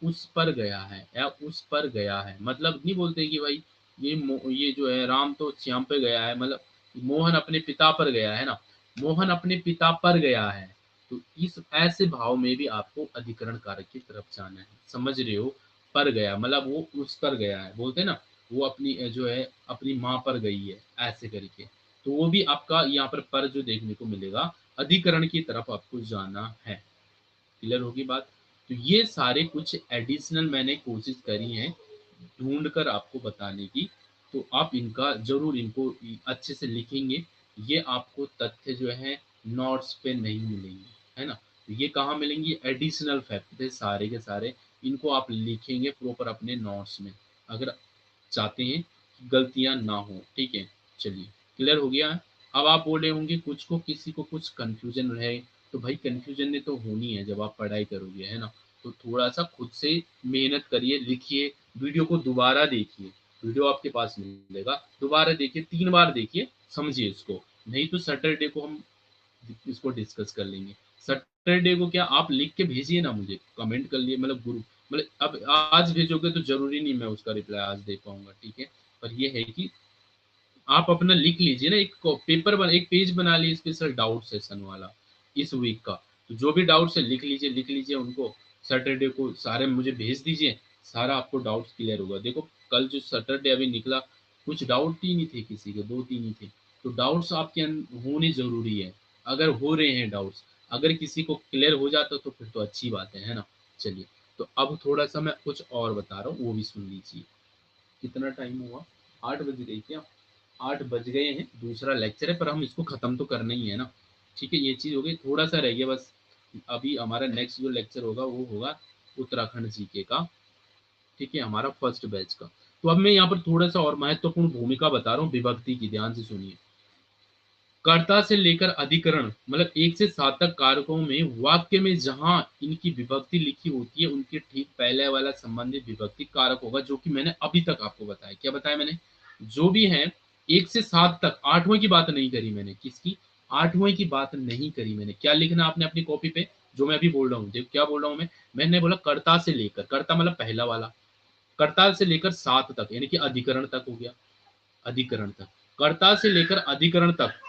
[SPEAKER 1] उस पर गया है, या उस पर गया है, मतलब नहीं बोलते कि भाई ये जो है राम तो श्याम पे गया है, मतलब मोहन अपने पिता पर गया है ना, मोहन अपने पिता पर गया है। तो इस ऐसे भाव में भी आपको अधिकरण कारक की तरफ जाना है, समझ रहे हो? पर गया मतलब वो उस पर गया है, बोलते हैं ना, वो अपनी जो है अपनी माँ पर गई है, ऐसे करके। तो वो भी आपका यहाँ पर जो देखने को मिलेगा, अधिकरण की तरफ आपको जाना है। क्लियर होगी बात? तो ये सारे कुछ एडिशनल मैंने कोशिश करी है ढूँढ कर आपको बताने की, तो आप इनका ज़रूर इनको अच्छे से लिखेंगे। ये आपको तथ्य जो है नोट्स पे नहीं मिलेंगे, है ना? तो ये कहाँ मिलेंगी, एडिशनल फैक्ट थे सारे के सारे, इनको आप लिखेंगे प्रॉपर अपने नोट्स में अगर चाहते हैं कि गलतियां ना हो, ठीक है। चलिए, क्लियर हो गया है। अब आप बोले होंगे कुछ को किसी को कुछ कंफ्यूजन रहे, तो भाई कंफ्यूजन ने तो होनी है जब आप पढ़ाई करोगे, है ना। तो थोड़ा सा खुद से मेहनत करिए, लिखिए, वीडियो को दोबारा देखिए, वीडियो आपके पास मिलेगा, दोबारा देखिए, 3 बार देखिए, समझिए इसको। नहीं तो सैटरडे को हम इसको डिस्कस कर लेंगे। सैटरडे को क्या आप लिख के भेजिए ना मुझे, कमेंट कर लिए, मतलब ग्रुप, मतलब अब आज भेजोगे तो जरूरी नहीं मैं उसका रिप्लाई आज दे पाऊंगा, ठीक है। पर ये है कि आप अपना लिख लीजिए ना, एक पेपर बना, एक पेज बना लीजिए स्पेशल डाउट सेशन वाला इस वीक का। तो जो भी डाउट्स है लिख लीजिए उनको, सैटरडे को सारे मुझे भेज दीजिए, सारा आपको डाउट्स क्लियर होगा। देखो कल जो सैटरडे अभी निकला, कुछ डाउट ही नहीं थे किसी के, 2-3 ही थे। तो डाउट्स आपके होने जरूरी है, अगर हो रहे हैं डाउट्स, अगर किसी को क्लियर हो जाता तो फिर तो अच्छी बात है ना। चलिए, तो अब थोड़ा सा मैं कुछ और बता रहा हूँ, वो भी सुन लीजिए। कितना टाइम हुआ, 8 बज गई क्या, 8 बज गए हैं, दूसरा लेक्चर है पर हम इसको खत्म तो करना ही है ना। ठीक है, ये चीज हो गई, थोड़ा सा रह गया बस। अभी हमारा नेक्स्ट जो लेक्चर होगा वो होगा उत्तराखंड जीके का, ठीक है, हमारा फर्स्ट बैच का। तो अब मैं यहाँ पर थोड़ा सा और महत्वपूर्ण भूमिका बता रहा हूँ विभक्ति की, ध्यान से सुनिए। कर्ता से लेकर अधिकरण, मतलब 1 से 7 तक कारकों में वाक्य में जहां इनकी विभक्ति लिखी होती है उनके ठीक पहले वाला संबंधित विभक्ति कारक होगा, जो कि मैंने अभी तक आपको बताया। क्या बताया मैंने, जो भी है 1 से 7 तक, 8वें की बात नहीं करी मैंने, किसकी, 8वें की बात नहीं करी मैंने। क्या लिखना आपने अपनी कॉपी पे, जो मैं अभी बोल रहा हूँ, देखो क्या बोल रहा हूँ मैं। मैंने बोला कर्ता से लेकर, कर्ता मतलब पहला वाला, कर्ता से लेकर 7 तक यानी कि अधिकरण तक हो गया, अधिकरण तक, कर्ता से लेकर अधिकरण तक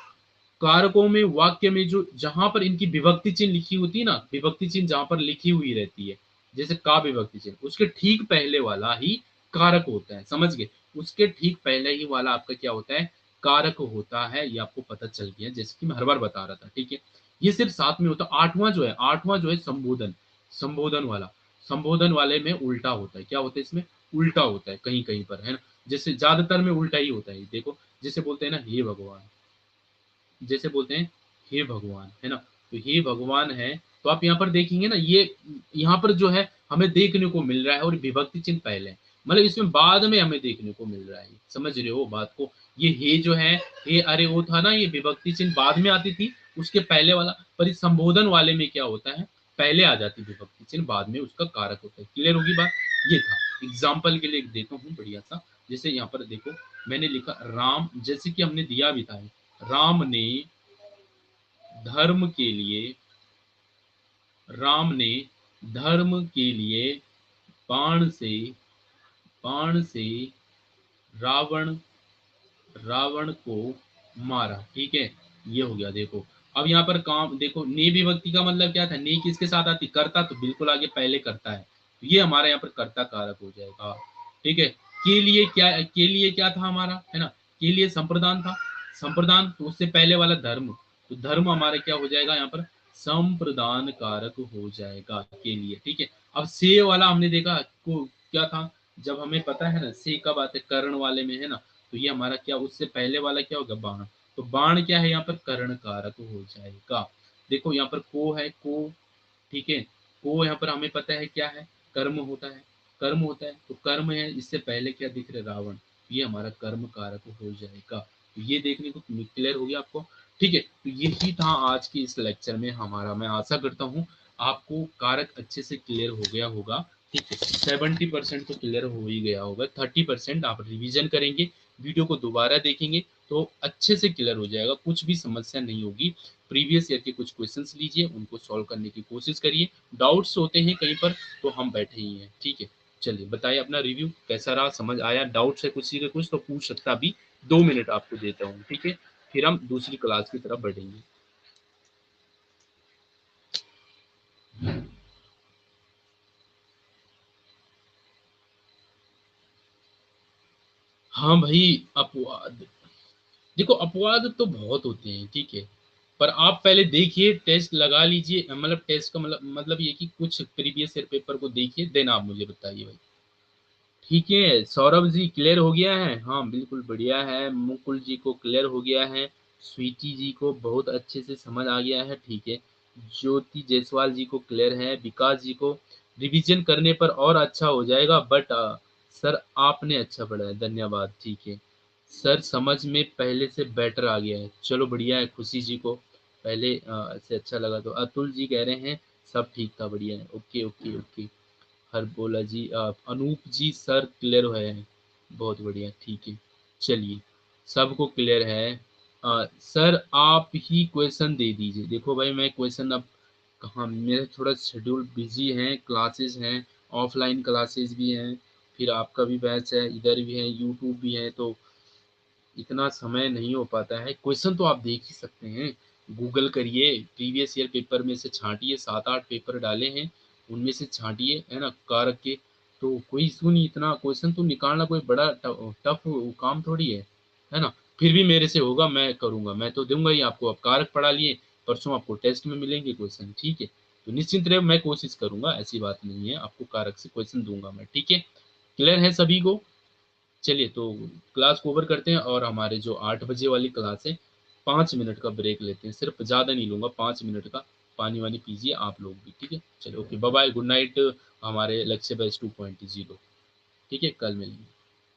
[SPEAKER 1] कारकों में वाक्य में जो जहां पर इनकी विभक्ति चिन्ह लिखी होती है ना, विभक्ति चिन्ह जहां पर लिखी हुई रहती है, जैसे का विभक्ति चिन्ह, उसके ठीक पहले वाला ही कारक होता है, समझ गए। उसके ठीक पहले ही वाला आपका क्या होता है, कारक होता है। ये आपको पता चल गया, जैसे कि मैं हर बार बता रहा था, ठीक है। ये सिर्फ साथ में होता है। आठवां जो है संबोधन, संबोधन वाला, संबोधन वाले में उल्टा होता है। क्या होता है इसमें, उल्टा होता है कहीं कहीं पर, है ना। जैसे ज्यादातर में उल्टा ही होता है, देखो जैसे बोलते हैं ना हे भगवान, जैसे बोलते हैं हे भगवान, है ना। तो हे भगवान है, तो आप यहाँ पर देखेंगे ना, ये यहाँ पर जो है हमें देखने को मिल रहा है और विभक्ति चिन्ह पहले है, मतलब इसमें बाद में हमें देखने को मिल रहा है, समझ रहे हो बात को। ये हे जो है, हे अरे वो था ना, ये विभक्ति चिन्ह बाद में आती थी, उसके पहले वाला। पर इस संबोधन वाले में क्या होता है, पहले आ जाती विभक्ति चिन्ह, बाद में उसका कारक होता है। क्लियर होगी बात। ये था, एग्जाम्पल के लिए देता हूँ बढ़िया सा। जैसे यहाँ पर देखो मैंने लिखा राम, जैसे कि हमने दिया भी था, राम ने धर्म के लिए, राम ने धर्म के लिए बाण से, बाण से रावण, रावण को मारा, ठीक है। ये हो गया, देखो अब यहाँ पर काम देखो, ने विभक्ति का मतलब क्या था, ने किसके साथ आती, करता, तो बिल्कुल आगे पहले करता है, तो ये हमारे यहाँ पर कर्ता कारक हो जाएगा, ठीक है। के लिए क्या, के लिए क्या था हमारा, है ना, के लिए संप्रदान था, संप्रदान, तो उससे पहले वाला धर्म, तो धर्म हमारा क्या हो जाएगा यहाँ पर, संप्रदान कारक हो जाएगा के लिए, ठीक है। अब से वाला हमने देखा को क्या था, जब हमें पता है ना से कब आते, कर्ण वाले में, है ना। तो ये हमारा क्या, उससे पहले वाला क्या होगा, बाण, तो बाण क्या है यहाँ पर, कर्ण कारक हो जाएगा। देखो यहाँ पर को है, को, ठीक है, को यहाँ पर हमें पता है क्या है, कर्म होता है, कर्म होता है, तो कर्म है, इससे पहले क्या दिख रहा है, रावण, ये हमारा कर्म कारक हो जाएगा। तो ये देखने को क्लियर हो गया आपको, ठीक है। तो यही था आज की इस लेक्चर में हमारा, मैं आशा करता हूँ आपको कारक अच्छे से क्लियर हो गया होगा, ठीक है। 70% तो क्लियर हो ही गया होगा, 30% आप रिवीजन करेंगे, वीडियो को दोबारा देखेंगे तो अच्छे से क्लियर हो जाएगा, कुछ भी समस्या नहीं होगी। प्रीवियस ईयर के कुछ क्वेश्चंस लीजिए, उनको सॉल्व करने की कोशिश करिए, डाउट्स होते हैं कहीं पर तो हम बैठे ही हैं, ठीक है। चलिए बताइए अपना रिव्यू कैसा रहा, समझ आया, डाउट्स है किसी के कुछ तो पूछ सकता, अभी 2 मिनट आपको देता हूँ, ठीक है, फिर हम दूसरी क्लास की तरफ बढ़ेंगे। हाँ भाई, अपवाद, देखो अपवाद तो बहुत होते हैं, ठीक है। पर आप पहले देखिए, टेस्ट लगा लीजिए, मतलब टेस्ट का मतलब ये कि कुछ प्रीवियस ईयर पेपर को देखिए, देन आप मुझे बताइए भाई। ठीक है, सौरभ जी क्लियर हो गया है, हाँ बिल्कुल बढ़िया है, मुकुल जी को क्लियर हो गया है, स्वीटी जी को बहुत अच्छे से समझ आ गया है, ठीक है। ज्योति जायसवाल जी को क्लियर है, विकास जी को रिवीजन करने पर और अच्छा हो जाएगा, बट सर आपने अच्छा पढ़ा है, धन्यवाद, ठीक है। सर समझ में पहले से बेटर आ गया है, चलो बढ़िया है, खुशी जी को पहले से अच्छा लगा। तो अतुल जी कह रहे हैं सब ठीक था, बढ़िया है, ओके ओके ओके। हर बोला जी, अनूप जी सर क्लियर है, बहुत बढ़िया, ठीक है। चलिए सबको क्लियर है। सर आप ही क्वेश्चन दे दीजिए। देखो भाई मैं क्वेश्चन अब कहाँ, मेरा थोड़ा शेड्यूल बिजी है, क्लासेस हैं, ऑफलाइन क्लासेस भी हैं, फिर आपका भी बैच है, इधर भी है, यूट्यूब भी है, तो इतना समय नहीं हो पाता है। क्वेश्चन तो आप देख ही सकते हैं, गूगल करिए, प्रीवियस ईयर पेपर में से छांटिए, 7-8 पेपर डाले हैं, उनमें से छांटिए, है ना, कारक के। तो कोई इशू नहीं, इतना क्वेश्चन तो निकालना कोई बड़ा टफ काम थोड़ी है ना। फिर भी मेरे से होगा, मैं करूंगा, मैं तो दूंगा ही आपको। अब कारक पढ़ा लिए, परसों आपको टेस्ट में मिलेंगे क्वेश्चन, ठीक है। तो निश्चिंत रहे, मैं कोशिश करूंगा, ऐसी बात नहीं है, आपको कारक से क्वेश्चन दूंगा मैं, ठीक है। क्लियर है सभी को। चलिए तो क्लास को ओवर करते हैं, और हमारे जो 8 बजे वाली क्लास है, 5 मिनट का ब्रेक लेते हैं, सिर्फ ज़्यादा नहीं लूंगा, 5 मिनट का। पानी वानी पीजिए आप लोग भी, ठीक है। चलो okay, bye bye, good night. हमारे लक्ष्य बैच 2.0, ठीक है, कल मिलेंगे।